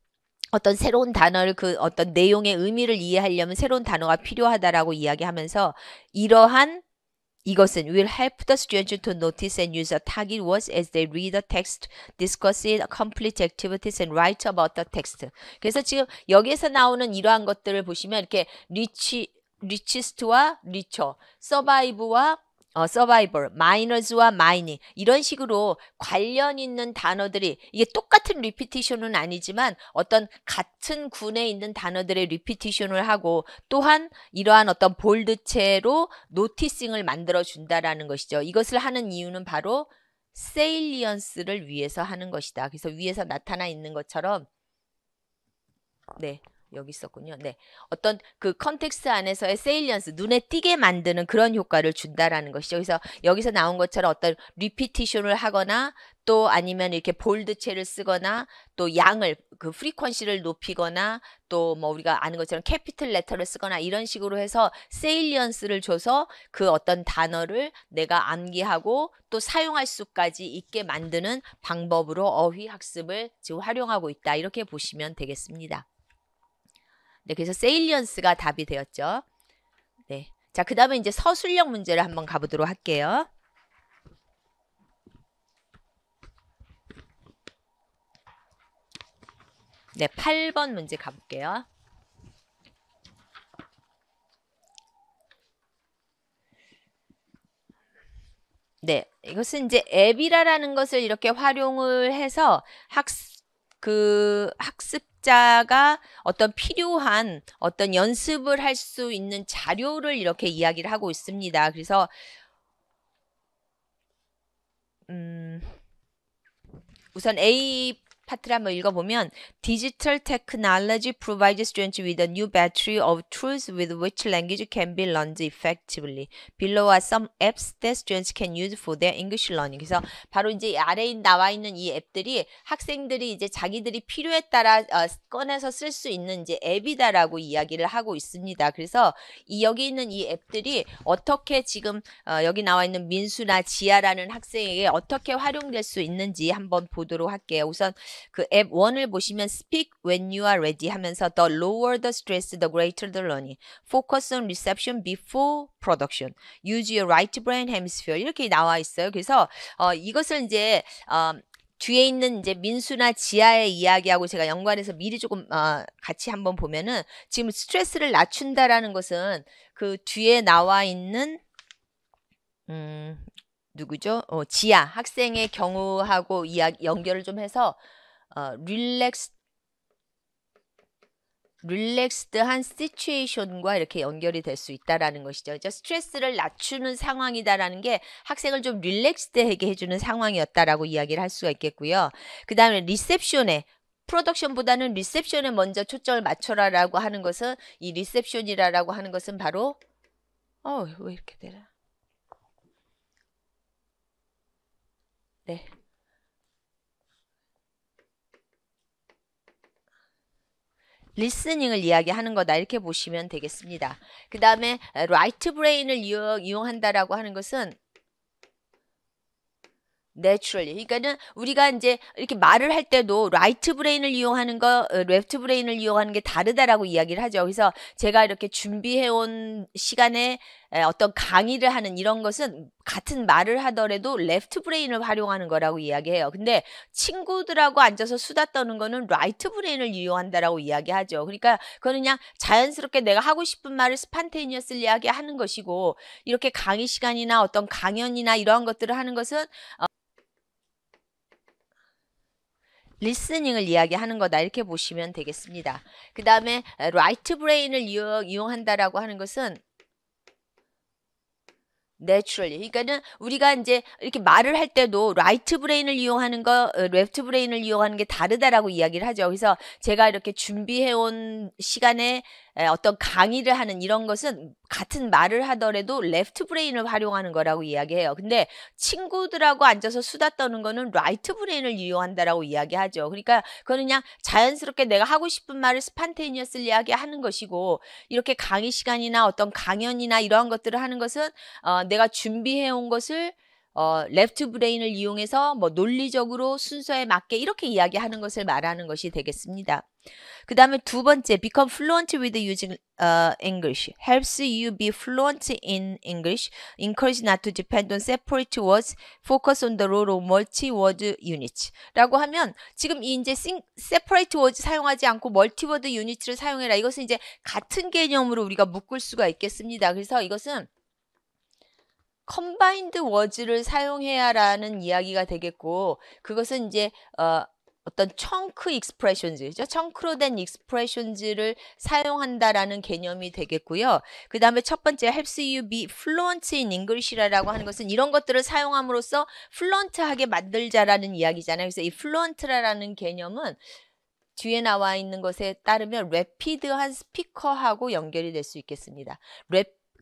A: 어떤 새로운 단어를 그 어떤 내용의 의미를 이해하려면 새로운 단어가 필요하다라고 이야기하면서 이것은 will help the student to notice and use a target words as they read the text, discuss it, complete activities, and write about the text. 그래서 지금 여기에서 나오는 이러한 것들을 보시면 이렇게 richest와 richer, survive와 survivor, miners와 mining 이런 식으로 관련 있는 단어들이 이게 똑같은 리피티션은 아니지만 어떤 같은 군에 있는 단어들의 리피티션을 하고 또한 이러한 어떤 볼드체로 노티싱을 만들어 준다라는 것이죠. 이것을 하는 이유는 바로 salience를 위해서 하는 것이다. 그래서 위에서 나타나 있는 것처럼 네. 여기 있었군요. 네. 어떤 그 컨텍스트 안에서의 세일리언스, 눈에 띄게 만드는 그런 효과를 준다라는 것이죠. 그래서 여기서 나온 것처럼 어떤 리피티션을 하거나 또 아니면 이렇게 볼드체를 쓰거나 또 양을 그 프리퀀시를 높이거나 또 뭐 우리가 아는 것처럼 캐피털 레터를 쓰거나 이런 식으로 해서 세일리언스를 줘서 그 어떤 단어를 내가 암기하고 또 사용할 수까지 있게 만드는 방법으로 어휘 학습을 지금 활용하고 있다. 이렇게 보시면 되겠습니다. 네, 그래서 세일리언스가 답이 되었죠. 네. 자, 그 다음에 이제 서술형 문제를 한번 가보도록 할게요. 네, 8번 문제 가볼게요. 네, 이것은 이제 앱이라는 것을 이렇게 활용을 해서 학습자가 어떤 필요한 어떤 연습을 할 수 있는 자료를 이렇게 이야기를 하고 있습니다. 그래서 우선 A 파트를 한번 읽어보면 Digital technology provides students with a new battery of tools with which language can be learned effectively. Below are some apps that students can use for their English learning. 그래서 바로 이제 아래에 나와 있는 이 앱들이 학생들이 이제 자기들이 필요에 따라 꺼내서 쓸 수 있는 이제 앱이다라고 이야기를 하고 있습니다. 그래서 여기 있는 이 앱들이 어떻게 지금 여기 나와 있는 민수나 지아라는 학생에게 어떻게 활용될 수 있는지 한번 보도록 할게요. 우선 그 앱 1을 보시면 speak when you are ready 하면서 the lower the stress, the greater the learning. Focus on reception before production. Use your right brain hemisphere. 이렇게 나와 있어요. 그래서 이것을 이제 뒤에 있는 이제 민수나 지아의 이야기하고 제가 연관해서 미리 조금 같이 한번 보면은 지금 스트레스를 낮춘다라는 것은 그 뒤에 나와 있는 누구죠? 지아 학생의 경우하고 연결을 좀 해서 릴렉스드한 시츄에이션과 이렇게 연결이 될 수 있다라는 것이죠. 그렇죠? 스트레스를 낮추는 상황이다라는 게 학생을 좀 릴렉스드하게 해주는 상황이었다라고 이야기를 할 수가 있겠고요. 그 다음에 리셉션에 프로덕션보다는 리셉션에 먼저 초점을 맞춰라라고 하는 것은 이 리셉션이라고 하는 것은 바로 왜 이렇게 되나? 네. 리스닝을 이야기하는 거다 이렇게 보시면 되겠습니다. 그 다음에 라이트 브레인을 이용한다라고 하는 것은 naturally. 그러니까는 우리가 이제 이렇게 말을 할 때도 라이트 브레인을 이용하는 거, 레프트 브레인을 이용하는 게 다르다라고 이야기를 하죠. 그래서 제가 이렇게 준비해온 시간에 어떤 강의를 하는 이런 것은 같은 말을 하더라도 레프트 브레인을 활용하는 거라고 이야기해요. 근데 친구들하고 앉아서 수다 떠는 거는 라이트 브레인을 이용한다라고 이야기하죠. 그러니까 그거는 그냥 자연스럽게 내가 하고 싶은 말을 스판테니어스를 이야기하는 것이고 이렇게 강의 시간이나 어떤 강연이나 이러한 것들을 하는 것은 리스닝을 이야기하는 거다 이렇게 보시면 되겠습니다. 그 다음에 라이트 브레인을 이용한다라고 하는 것은 naturally. 그러니까는 우리가 이제 이렇게 말을 할 때도 라이트 브레인을 이용하는 거, 레프트 브레인을 이용하는 게 다르다라고 이야기를 하죠. 그래서 제가 이렇게 준비해온 시간에 어떤 강의를 하는 이런 것은 같은 말을 하더라도 레프트 브레인을 활용하는 거라고 이야기해요. 근데 친구들하고 앉아서 수다 떠는 거는 라이트 브레인을 이용한다라고 이야기하죠. 그러니까 그거는 그냥 자연스럽게 내가 하고 싶은 말을 스판테니어스를 이야기하는 것이고 이렇게 강의 시간이나 어떤 강연이나 이러한 것들을 하는 것은 내가 준비해온 것을 레프트 브레인을 이용해서 뭐 논리적으로 순서에 맞게 이렇게 이야기하는 것을 말하는 것이 되겠습니다. 그 다음에 두 번째, become fluent with using English. helps you be fluent in English. encourage not to depend on separate words. focus on the role of multi-word units. 라고 하면 지금 이 이제 separate words 사용하지 않고 multi-word units를 사용해라. 이것은 이제 같은 개념으로 우리가 묶을 수가 있겠습니다. 그래서 이것은 combined words를 사용해야라는 이야기가 되겠고 그것은 이제 어떤 chunk expressions죠. chun크로 된 expressions를 사용한다라는 개념이 되겠고요. 그 다음에 첫 번째 helps you be fluent in English라고 하는 것은 이런 것들을 사용함으로써 fluent하게 만들자라는 이야기잖아요. 그래서 이 fluent라는 개념은 뒤에 나와 있는 것에 따르면 래피드한 스피커하고 연결이 될 수 있겠습니다.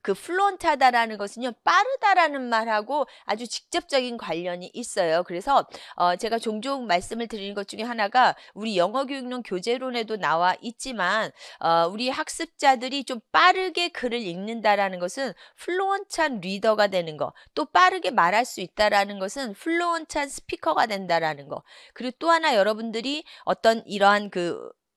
A: 그 플루언트하다라는 것은요, 빠르다라는 말하고 아주 직접적인 관련이 있어요. 그래서 제가 종종 말씀을 드리는 것 중에 하나가 우리 영어 교육론 교재론에도 나와 있지만 우리 학습자들이 좀 빠르게 글을 읽는다라는 것은 플루언트한 리더가 되는 거, 또 빠르게 말할 수 있다라는 것은 플루언트한 스피커가 된다라는 거. 그리고 또 하나 여러분들이 어떤 이러한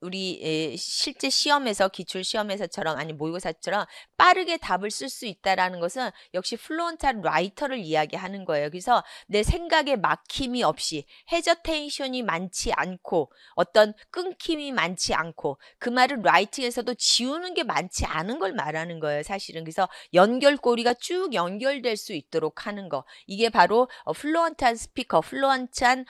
A: 우리 실제 시험에서 기출 시험에서처럼 아니 모의고사처럼 빠르게 답을 쓸 수 있다라는 것은 역시 플루언트한 라이터를 이야기하는 거예요. 그래서 내 생각에 막힘이 없이 헤저테이션이 많지 않고 어떤 끊김이 많지 않고 그 말은 라이팅에서도 지우는 게 많지 않은 걸 말하는 거예요. 사실은. 그래서 연결고리가 쭉 연결될 수 있도록 하는 거. 이게 바로 플루언트한 스피커, 플루언트한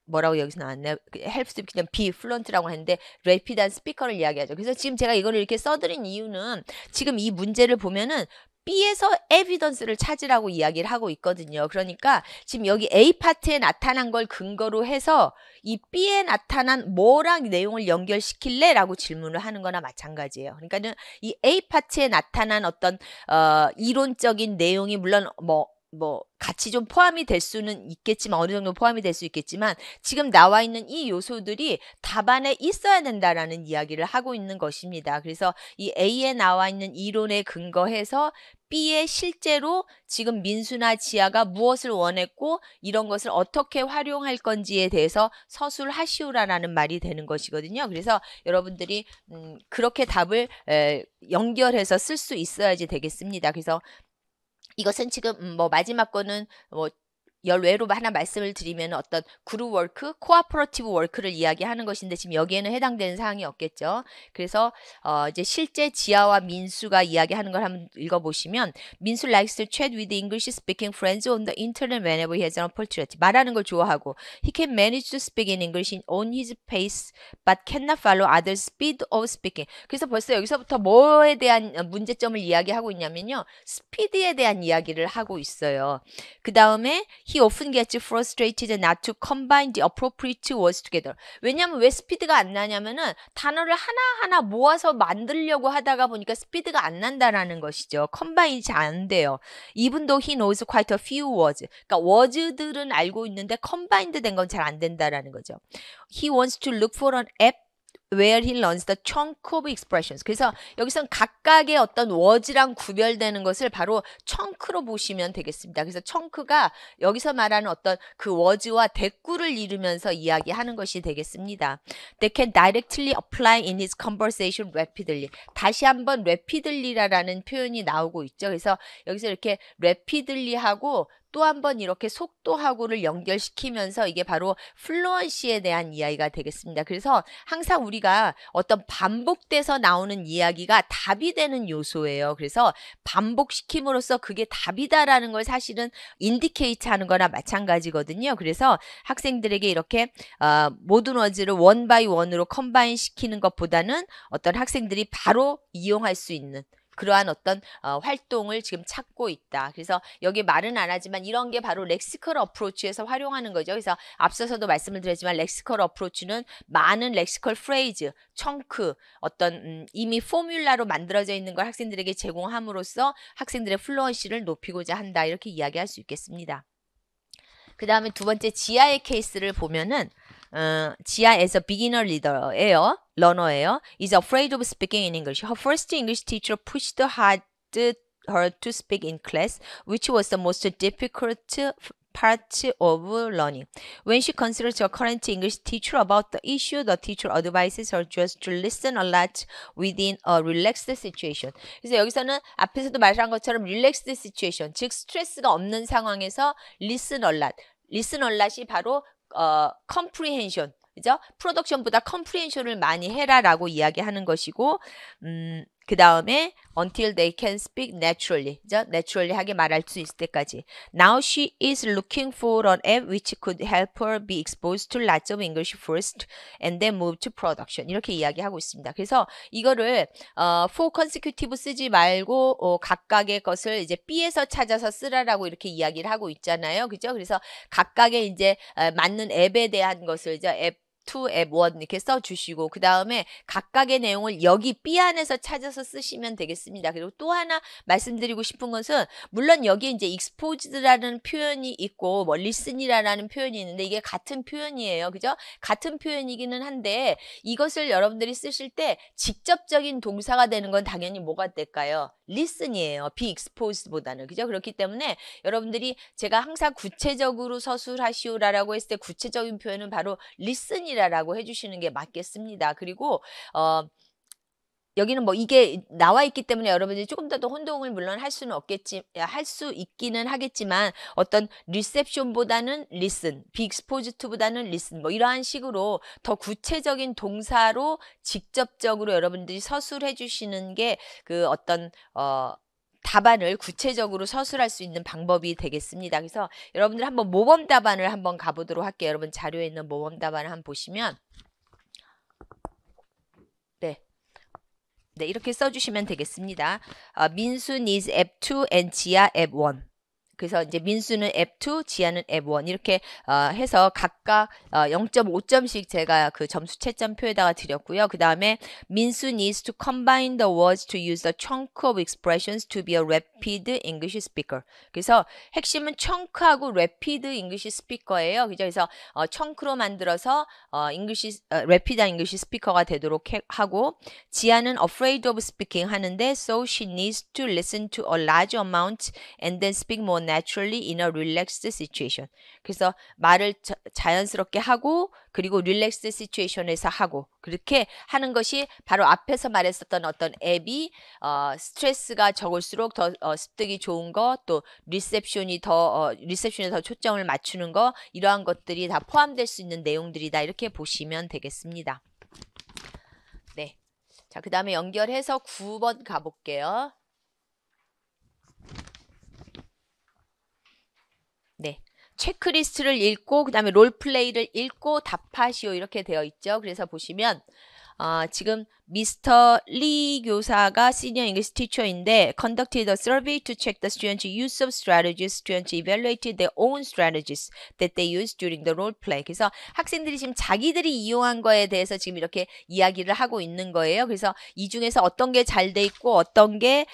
A: 뭐라고 여기서 나왔나요? 헬프 스피킹 비 플루언트라고 했는데 래피드한 스피커를 이야기하죠. 그래서 지금 제가 이거를 이렇게 써드린 이유는 지금 이 문제를 보면은 B에서 에비던스를 찾으라고 이야기를 하고 있거든요. 그러니까 지금 여기 A 파트에 나타난 걸 근거로 해서 이 B에 나타난 뭐랑 내용을 연결시킬래? 라고 질문을 하는 거나 마찬가지예요. 그러니까는 이 A 파트에 나타난 어떤 이론적인 내용이 물론 같이 좀 포함이 될 수는 있겠지만 어느 정도 포함이 될 수 있겠지만 지금 나와 있는 이 요소들이 답안에 있어야 된다라는 이야기를 하고 있는 것입니다. 그래서 이 A에 나와 있는 이론에 근거해서 B에 실제로 지금 민수나 지아가 무엇을 원했고 이런 것을 어떻게 활용할 건지에 대해서 서술하시오라는 말이 되는 것이거든요. 그래서 여러분들이 그렇게 답을 연결해서 쓸 수 있어야지 되겠습니다. 그래서 이것은 지금 마지막 거는 열외로 하나 말씀을 드리면 어떤 그룹 워크, 코아퍼러티브 워크를 이야기하는 것인데 지금 여기에는 해당되는 사항이 없겠죠. 그래서 이제 실제 지아와 민수가 이야기하는 걸 한번 읽어보시면 민수 likes to chat with English speaking friends on the internet whenever he has an opportunity. 말하는 걸 좋아하고 he can manage to speak in English on his pace but cannot follow others' speed of speaking. 그래서 벌써 여기서부터 뭐에 대한 문제점을 이야기하고 있냐면요. 스피드에 대한 이야기를 하고 있어요. 그 다음에 He often gets frustrated not to combine the appropriate words together. 왜냐하면 왜 스피드가 안 나냐면은 단어를 하나하나 모아서 만들려고 하다가 보니까 스피드가 안 난다라는 것이죠. 컴바인이 잘 안 돼요. Even though he knows quite a few words. 그러니까 워즈들은 알고 있는데 컴바인드 된 건 잘 안 된다라는 거죠. He wants to look for an app where he learns the chunk of expressions. 그래서 여기서는 각각의 어떤 워즈랑 구별되는 것을 바로 청크로 보시면 되겠습니다. 그래서 청크가 여기서 말하는 어떤 그 워즈와 대꾸를 이루면서 이야기하는 것이 되겠습니다. They can directly apply in his conversation rapidly. 다시 한번 rapidly라는 표현이 나오고 있죠. 그래서 여기서 이렇게 rapidly하고 또 한 번 이렇게 속도하고를 연결시키면서 이게 바로 플루언시에 대한 이야기가 되겠습니다. 그래서 항상 우리가 어떤 반복돼서 나오는 이야기가 답이 되는 요소예요. 그래서 반복시킴으로써 그게 답이다라는 걸 사실은 인디케이트 하는 거나 마찬가지거든요. 그래서 학생들에게 이렇게 모든 워즈를 원 바이 원으로 컴바인 시키는 것보다는 어떤 학생들이 바로 이용할 수 있는 그러한 어떤 활동을 지금 찾고 있다. 그래서 여기 말은 안 하지만 이런 게 바로 렉시컬 어프로치에서 활용하는 거죠. 그래서 앞서서도 말씀을 드렸지만 렉시컬 어프로치는 많은 렉시컬 프레이즈, 청크, 어떤 이미 포뮬라로 만들어져 있는 걸 학생들에게 제공함으로써 학생들의 플루언시를 높이고자 한다. 이렇게 이야기할 수 있겠습니다. 그 다음에 두 번째 지아의 케이스를 보면은 지아 as a beginner learner예요. is afraid of speaking in English. Her first English teacher pushed her to speak in class, which was the most difficult part of learning. When she considers her current English teacher about the issue, the teacher advises her just to listen a lot within a relaxed situation. 그래서 여기서는 앞에서도 말한 것처럼 relaxed situation, 즉 스트레스가 없는 상황에서 listen a lot. listen a lot이 바로 comprehension, 그죠? 프로덕션보다 comprehension을 많이 해라라고 이야기하는 것이고, 그 다음에 until they can speak naturally, 그죠? naturally 하게 말할 수 있을 때까지. Now she is looking for an app which could help her be exposed to lots of English first and then move to production. 이렇게 이야기하고 있습니다. 그래서 이거를 for consecutive 쓰지 말고 각각의 것을 이제 B에서 찾아서 쓰라라고 이렇게 이야기를 하고 있잖아요. 그죠? 그래서 각각의 이제 맞는 앱에 대한 것을 이제 앱 2, 앱 1 이렇게 써주시고 그 다음에 각각의 내용을 여기 B 안에서 찾아서 쓰시면 되겠습니다. 그리고 또 하나 말씀드리고 싶은 것은 물론 여기에 이제 exposed라는 표현이 있고 뭐 listen이라는 표현이 있는데 이게 같은 표현이에요. 그죠? 같은 표현이기는 한데 이것을 여러분들이 쓰실 때 직접적인 동사가 되는 건 당연히 뭐가 될까요? listen이에요. be exposed보다는. 그죠? 그렇기 때문에 여러분들이 제가 항상 구체적으로 서술하시오라고 했을 때 구체적인 표현은 바로 listen이라고 해주시는 게 맞겠습니다. 그리고 여기는 뭐 이게 나와 있기 때문에 여러분들이 조금 더 혼동을 물론 할 수는 없겠지, 할 수 있기는 하겠지만 어떤 reception보다는 listen, be exposed to보다는 listen 뭐 이러한 식으로 더 구체적인 동사로 직접적으로 여러분들이 서술해 주시는 게 그 어떤 답안을 구체적으로 서술할 수 있는 방법이 되겠습니다. 그래서 여러분들 한번 모범 답안을 한번 가보도록 할게요. 여러분 자료에 있는 모범 답안을 한번 보시면 네, 이렇게 써주시면 되겠습니다. 민수 needs 앱 2 and 지아 앱 1. 그래서 이제 민수는 앱 2, 지아는 앱 1 이렇게 해서 각각 0.5점씩 제가 그 점수 채점표에다가 드렸고요. 그 다음에 민수 needs to combine the words to use the chunk of expressions to be a rapid English speaker. 그래서 핵심은 chunk하고 rapid English speaker예요. 그래서 chunk로 만들어서 rapid English speaker가 되도록 하고 지아는 afraid of speaking 하는데 so she needs to listen to a large amount and then speak more naturally in a relaxed situation. 그래서 말을 자연스럽게 하고 그리고 relaxed situation에서 하고 그렇게 하는 것이 바로 앞에서 말했었던 어떤 앱이 스트레스가 적을수록 더 습득이 좋은 거 또 리셉션에 더 초점을 맞추는 거 이러한 것들이 다 포함될 수 있는 내용들이다 이렇게 보시면 되겠습니다. 네. 자, 그 다음에 연결해서 9번 가볼게요. 네. 체크리스트를 읽고 그 다음에 롤플레이를 읽고 답하시오 이렇게 되어 있죠. 그래서 보시면 지금 미스터 리 교사가 시니어 잉글리시 티처인데 conducted a survey to check the students' use of strategies. Students evaluated their own strategies that they used during the role play. 그래서 학생들이 지금 자기들이 이용한 거에 대해서 지금 이렇게 이야기를 하고 있는 거예요. 그래서 이 중에서 어떤 게 잘 돼 있고 어떤 게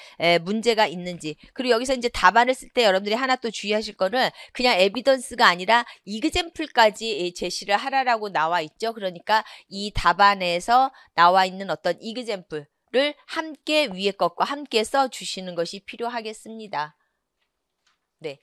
A: 문제가 있는지 그리고 여기서 이제 답안을 쓸 때 여러분들이 하나 또 주의하실 거는 그냥 에비던스가 아니라 이그젬플까지 제시를 하라라고 나와 있죠. 그러니까 이 답안에서 나와 있는 어떤 이그젬플을 함께 위에 것과 함께 써 주시는 것이 필요하겠습니다. 네.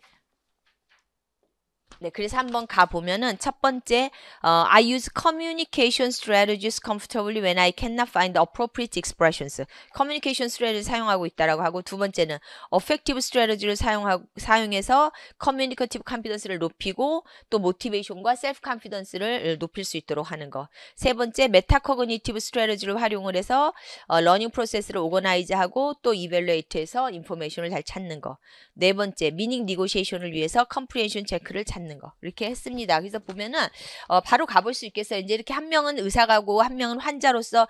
A: 네, 그래서 한번 가보면은 첫 번째 I use communication strategies comfortably when I cannot find the appropriate expressions. communication strategy 사용하고 있다라고 하고 두 번째는 effective strategy를 사용해서 communicative confidence를 높이고 또 motivation과 self confidence를 높일 수 있도록 하는 거. 세 번째 metacognitive strategy를 활용을 해서 learning process를 organize하고 또 evaluate해서 information을 잘 찾는 거. 네 번째 meaning negotiation을 위해서 comprehension check를 찾는 거 이렇게 했습니다. 그래서 보면은 바로 가볼 수 있겠어요. 이제 이렇게 한 명은 의사가고 한 명은 환자로서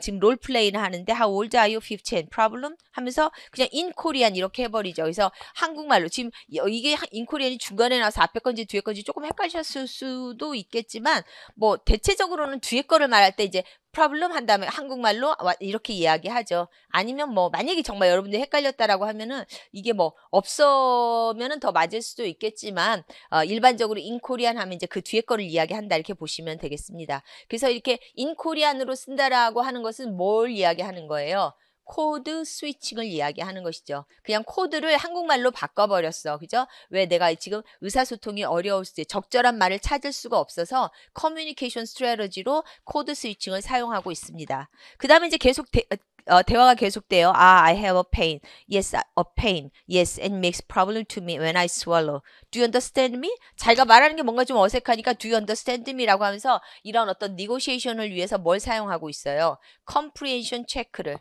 A: 지금 롤플레이를 하는데 How old are you? 15. Problem? 하면서 그냥 in Korean 이렇게 해버리죠. 그래서 한국말로 지금 이게 in Korean이 중간에 나와서 앞에 건지 뒤에 건지 조금 헷갈리셨을 수도 있겠지만 뭐 대체적으로는 뒤에 거를 말할 때 이제 problem 한 다음에 한국말로 이렇게 이야기하죠. 아니면 뭐 만약에 정말 여러분들이 헷갈렸다라고 하면은 이게 뭐 없으면은 더 맞을 수도 있겠지만 일반적으로 in Korean 하면 이제 그 뒤에 거를 이야기한다 이렇게 보시면 되겠습니다. 그래서 이렇게 in Korean으로 쓴다라고 하는 것은 뭘 이야기하는 거예요? 코드 스위칭을 이야기하는 것이죠. 그냥 코드를 한국말로 바꿔버렸어. 그죠? 왜 내가 지금 의사소통이 어려울 때 적절한 말을 찾을 수가 없어서 커뮤니케이션 스트래티지로 코드 스위칭을 사용하고 있습니다. 그 다음에 이제 계속 대화가 계속돼요. I have a pain. Yes, a pain. Yes, and makes problem to me when I swallow. Do you understand me? 자기가 말하는 게 뭔가 좀 어색하니까 Do you understand me? 라고 하면서 이런 어떤 negotiation을 위해서 뭘 사용하고 있어요? comprehension check를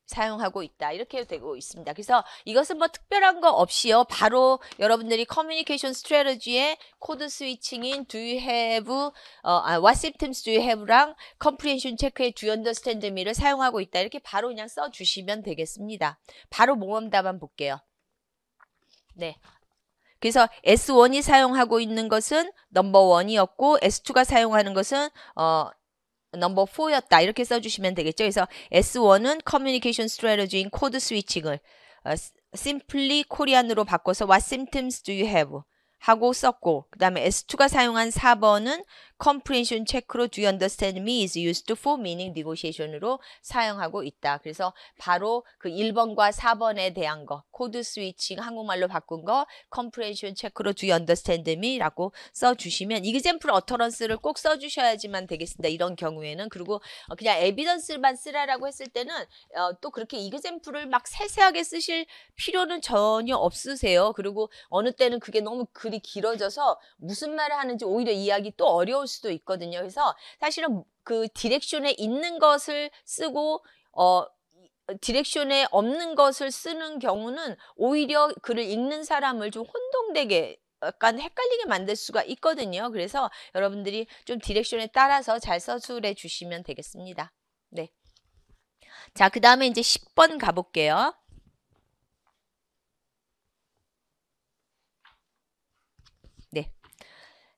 A: 사용하고 있다. 이렇게 되고 있습니다. 그래서 이것은 뭐 특별한 거 없이요. 바로 여러분들이 커뮤니케이션 스트래티지의 코드 스위칭인 do you have, what symptoms do you have랑 comprehension 체크의 do you understand me를 사용하고 있다. 이렇게 바로 그냥 써주시면 되겠습니다. 바로 모범 답안 볼게요. 네. 그래서 S1이 사용하고 있는 것은 넘버 1이었고 S2가 사용하는 것은 넘버 4였다. 이렇게 써주시면 되겠죠. 그래서 S1은 커뮤니케이션 스트래티지인 코드 스위칭을 simply 코리안으로 바꿔서 What symptoms do you have? 하고 썼고, 그 다음에 S2가 사용한 4번은 comprehension check로 do you understand me is used for meaning negotiation으로 사용하고 있다. 그래서 바로 그 1번과 4번에 대한 거, 코드 스위칭 한국말로 바꾼 거 comprehension check로 do you understand me 라고 써주시면 example utterance를 꼭 써주셔야지만 되겠습니다. 이런 경우에는. 그리고 그냥 evidence만 쓰라라고 했을 때는 또 그렇게 example을 막 세세하게 쓰실 필요는 전혀 없으세요. 그리고 어느 때는 그게 너무 글이 길어져서 무슨 말을 하는지 오히려 이해하기 또 어려울 수도 있거든요. 그래서 사실은 그 디렉션에 있는 것을 쓰고 디렉션에 없는 것을 쓰는 경우는 오히려 글을 읽는 사람을 좀 혼동되게 약간 헷갈리게 만들 수가 있거든요. 그래서 여러분들이 좀 디렉션에 따라서 잘 서술해 주시면 되겠습니다. 네. 자, 그 다음에 이제 10번 가볼게요. 네.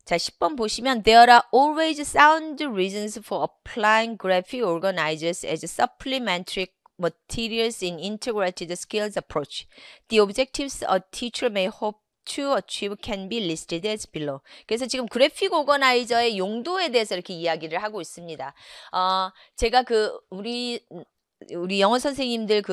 A: 자, 10번 보시면 There are always sound reasons for applying graphic organizers as supplementary materials in integrated skills approach. The objectives a teacher may hope to achieve can be listed as below. 그래서 지금 그래픽 오거나이저의 용도에 대해서 이렇게 이야기를 하고 있습니다. 제가 우리 영어 선생님들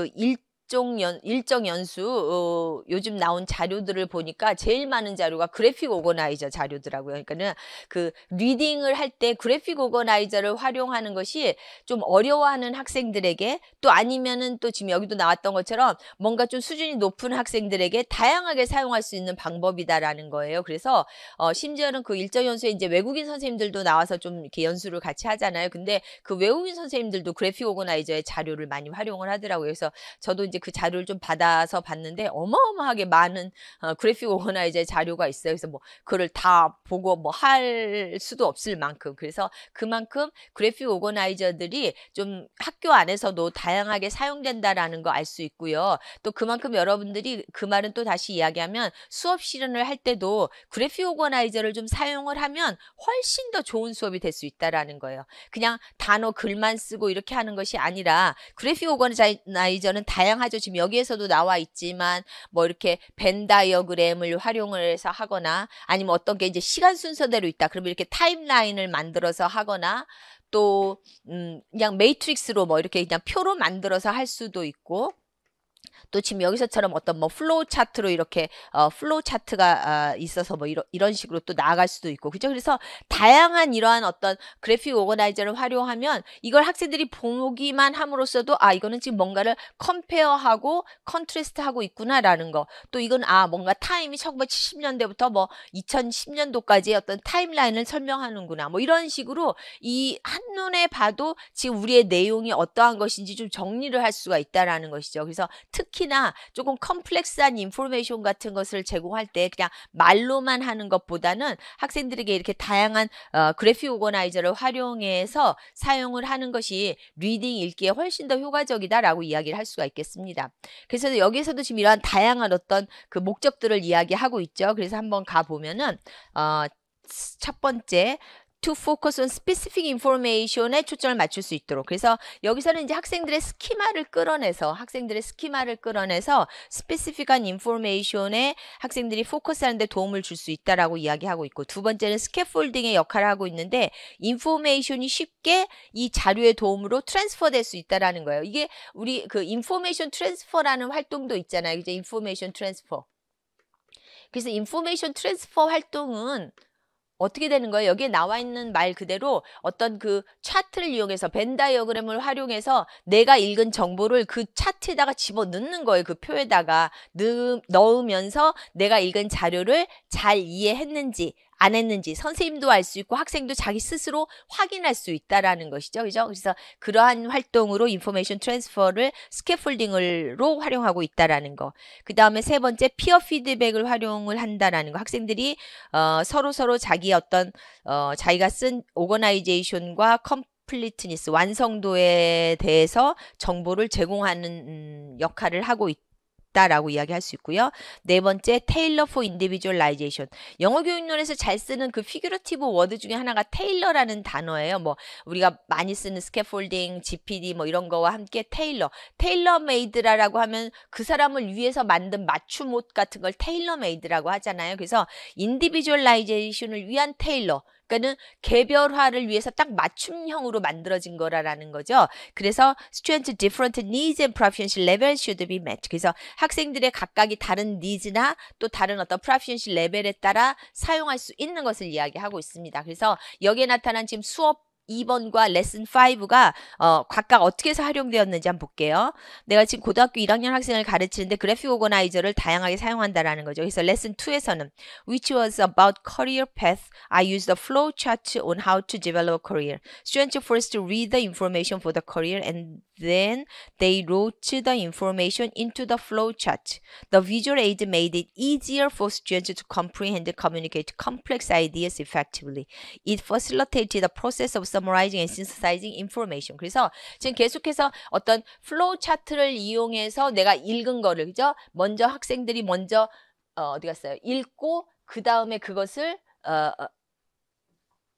A: 일정 연수 요즘 나온 자료들을 보니까 제일 많은 자료가 그래픽 오거나이저 자료더라고요. 그러니까는 그 리딩을 할 때 그래픽 오거나이저를 활용하는 것이 좀 어려워하는 학생들에게 또 아니면은 또 지금 여기도 나왔던 것처럼 뭔가 좀 수준이 높은 학생들에게 다양하게 사용할 수 있는 방법이다라는 거예요. 그래서 심지어는 그 일정 연수에 이제 외국인 선생님들도 나와서 좀 이렇게 연수를 같이 하잖아요. 근데 그 외국인 선생님들도 그래픽 오거나이저의 자료를 많이 활용을 하더라고요. 그래서 저도 이제 그 자료를 좀 받아서 봤는데 어마어마하게 많은 그래픽 오거나이저의 자료가 있어요. 그래서 뭐 그걸 다 보고 뭐 할 수도 없을 만큼. 그래서 그만큼 그래픽 오거나이저들이 좀 학교 안에서도 다양하게 사용된다라는 거 알 수 있고요. 또 그만큼 여러분들이 그 말은 또 다시 이야기하면 수업 실현을 할 때도 그래픽 오거나이저를 좀 사용을 하면 훨씬 더 좋은 수업이 될 수 있다라는 거예요. 그냥 단어 글만 쓰고 이렇게 하는 것이 아니라 그래픽 오거나이저는 다양하죠. 지금 여기에서도 나와 있지만 뭐 이렇게 벤 다이어그램을 활용을 해서 하거나 아니면 어떤 게 이제 시간 순서대로 있다. 그러면 이렇게 타임라인을 만들어서 하거나 또 그냥 매트릭스로 뭐 이렇게 그냥 표로 만들어서 할 수도 있고 또 지금 여기서처럼 어떤 뭐 플로우 차트로 이렇게 플로우 차트가 있어서 뭐 이런 식으로 또 나아갈 수도 있고 그죠? 그래서 다양한 이러한 어떤 그래픽 오거나이저를 활용하면 이걸 학생들이 보기만 함으로써도 이거는 지금 뭔가를 컴페어하고 컨트레스트하고 있구나라는 거. 또 이건 뭔가 타임이 1970년대부터 뭐 2010년도까지의 어떤 타임라인을 설명하는구나. 뭐 이런 식으로 이 한눈에 봐도 지금 우리의 내용이 어떠한 것인지 좀 정리를 할 수가 있다라는 것이죠. 그래서 특히나 조금 컴플렉스한 인포메이션 같은 것을 제공할 때 그냥 말로만 하는 것보다는 학생들에게 이렇게 다양한 그래픽 오거나이저를 활용해서 사용을 하는 것이 리딩 읽기에 훨씬 더 효과적이다라고 이야기를 할 수가 있겠습니다. 그래서 여기서도 지금 이러한 다양한 어떤 그 목적들을 이야기하고 있죠. 그래서 한번 가보면은 첫 번째 to focus on specific information에 초점을 맞출 수 있도록. 그래서 여기서는 이제 학생들의 스키마를 끌어내서 specific한 information에 학생들이 포커스하는 데 도움을 줄 수 있다라고 이야기하고 있고 두 번째는 스캐폴딩의 역할을 하고 있는데 인포메이션이 쉽게 이 자료의 도움으로 트랜스퍼 될 수 있다라는 거예요. 이게 우리 그 인포메이션 트랜스퍼라는 활동도 있잖아요. 이제 인포메이션 트랜스퍼. 그래서 인포메이션 트랜스퍼 활동은 어떻게 되는 거예요? 여기에 나와 있는 말 그대로 어떤 그 차트를 이용해서 벤 다이어그램을 활용해서 내가 읽은 정보를 그 차트에다가 집어넣는 거예요. 그 표에다가 넣으면서 내가 읽은 자료를 잘 이해했는지 안 했는지 선생님도 알 수 있고 학생도 자기 스스로 확인할 수 있다라는 것이죠. 그죠? 그래서 그러한 활동으로 인포메이션 트랜스퍼를 스캐폴딩으로 활용하고 있다라는 거. 그 다음에 세 번째 피어 피드백을 활용을 한다라는 거. 학생들이 서로 자기 어떤 자기가 쓴 오거나이제이션과 완성도에 대해서 정보를 제공하는 역할을 하고 되었다라고 이야기할 수 있고요. 네 번째, tailor for individualization. 영어 교육론에서 잘 쓰는 그 figurative 워드 중에 하나가 tailor라는 단어예요. 뭐 우리가 많이 쓰는 scaffolding, GPD 뭐 이런 거와 함께 tailor made라고 하면 그 사람을 위해서 만든 맞춤 옷 같은 걸 tailor made라고 하잖아요. 그래서 individualization을 위한 tailor, 그러니까는 개별화를 위해서 딱 맞춤형으로 만들어진 거라는 거죠. 그래서 students' different needs and proficiency levels should be met. 그래서 학생들의 각각이 다른 니즈나 또 다른 어떤 proficiency 레벨에 따라 사용할 수 있는 것을 이야기하고 있습니다. 그래서 여기에 나타난 지금 수업 2번과 레슨 5가 각각 어떻게 해서 활용되었는지 한번 볼게요. 내가 지금 고등학교 1학년 학생을 가르치는데 그래픽 오거나이저를 다양하게 사용한다라는 거죠. 그래서 레슨 2에서는 which was about career path, I used the flow chart on how to develop a career. Students first read the information for the career and then they wrote the information into the flow chart. The visual aid made it easier for students to comprehend and communicate complex ideas effectively. It facilitated the process of summarizing and synthesizing information. 그래서 지금 계속해서 어떤 플로우 차트를 이용해서 내가 읽은 거를, 그죠? 먼저 학생들이 먼저 어디 갔어요? 읽고 그 다음에 그것을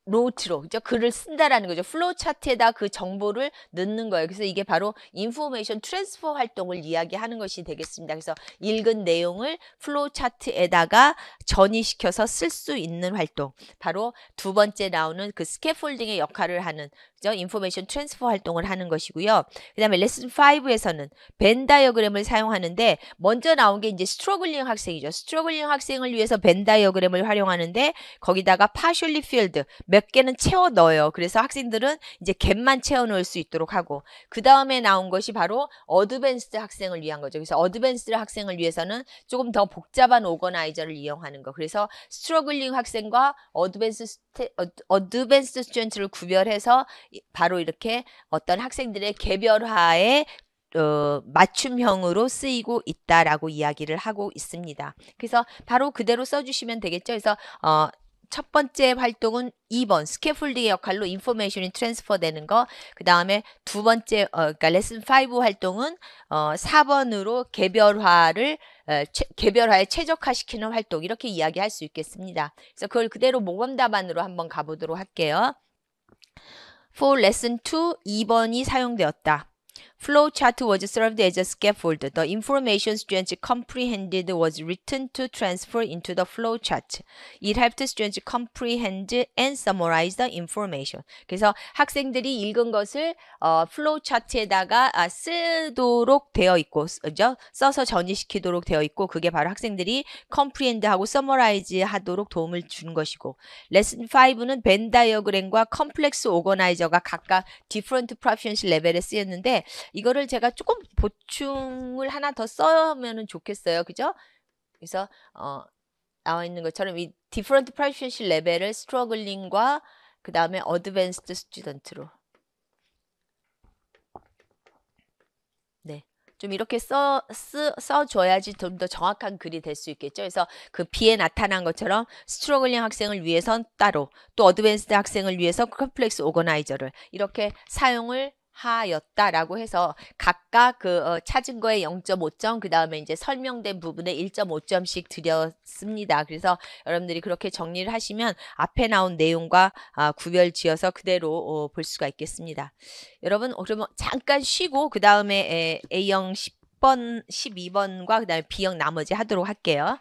A: 노트로, 그죠? 글을 쓴다라는 거죠. 플로우 차트에다 그 정보를 넣는 거예요. 그래서 이게 바로 인포메이션 트랜스퍼 활동을 이야기하는 것이 되겠습니다. 그래서 읽은 내용을 플로우 차트에다가 전이시켜서 쓸 수 있는 활동. 바로 두 번째 나오는 그 스캐폴딩의 역할을 하는, 그죠? 인포메이션 트랜스퍼 활동을 하는 것이고요. 그 다음에 레슨 5에서는 벤 다이어그램을 사용하는데 먼저 나온 게 이제 스트러글링 학생이죠. 스트러글링 학생을 위해서 벤 다이어그램을 활용하는데 거기다가 partially filled 몇 개는 채워 넣어요. 그래서 학생들은 이제 갭만 채워 넣을 수 있도록 하고, 그 다음에 나온 것이 바로 어드밴스드 학생을 위한 거죠. 그래서 어드밴스드 학생을 위해서는 조금 더 복잡한 오거나이저를 이용하는 거. 그래서 스트러글링 학생과 어드밴스드 스튜던트를 구별해서 바로 이렇게 어떤 학생들의 개별화에 맞춤형으로 쓰이고 있다라고 이야기를 하고 있습니다. 그래서 바로 그대로 써주시면 되겠죠. 그래서 첫 번째 활동은 2번 스캐폴딩의 역할로 인포메이션이 트랜스퍼 되는 거. 그 다음에 두 번째 그러니까 레슨 5 활동은 4번으로 개별화에 최적화시키는 활동, 이렇게 이야기할 수 있겠습니다. 그래서 그걸 그대로 모범 답안으로 한번 가보도록 할게요. For lesson 2, 2번이 사용되었다. Flow chart was served as a scaffold. The information students comprehended was written to transfer into the flow chart. It helped students comprehend and summarize the information. 그래서 학생들이 읽은 것을 flow chart에다가 쓰도록 되어 있고, 써서 전이시키도록 되어 있고, 그게 바로 학생들이 comprehend하고 summarize 하도록 도움을 준 것이고, 레슨 5는 벤 다이어그램과 컴플렉스 오거나이저가 각각 different proficiency 레벨에 쓰였는데, 이거를 제가 조금 보충을 하나 더 써면 좋겠어요. 그죠? 그래서 나와 있는 것처럼 이 different proficiency 레벨을 struggling과 그 다음에 advanced student로, 네, 좀 이렇게 써줘야지 좀 더 정확한 글이 될 수 있겠죠. 그래서 그 B에 나타난 것처럼 스트러글링 학생을 위해선 따로, 또 어드밴스드 학생을 위해서 컴플렉스 오거나이저를 이렇게 사용을 하였다라고 해서 각각 찾은 거에 0.5점, 그 다음에 이제 설명된 부분에 1.5점씩 드렸습니다. 그래서 여러분들이 그렇게 정리를 하시면 앞에 나온 내용과 구별 지어서 그대로 볼 수가 있겠습니다. 여러분, 그러면 잠깐 쉬고 그 다음에 A형 10번, 12번과 그 다음에 B형 나머지 하도록 할게요.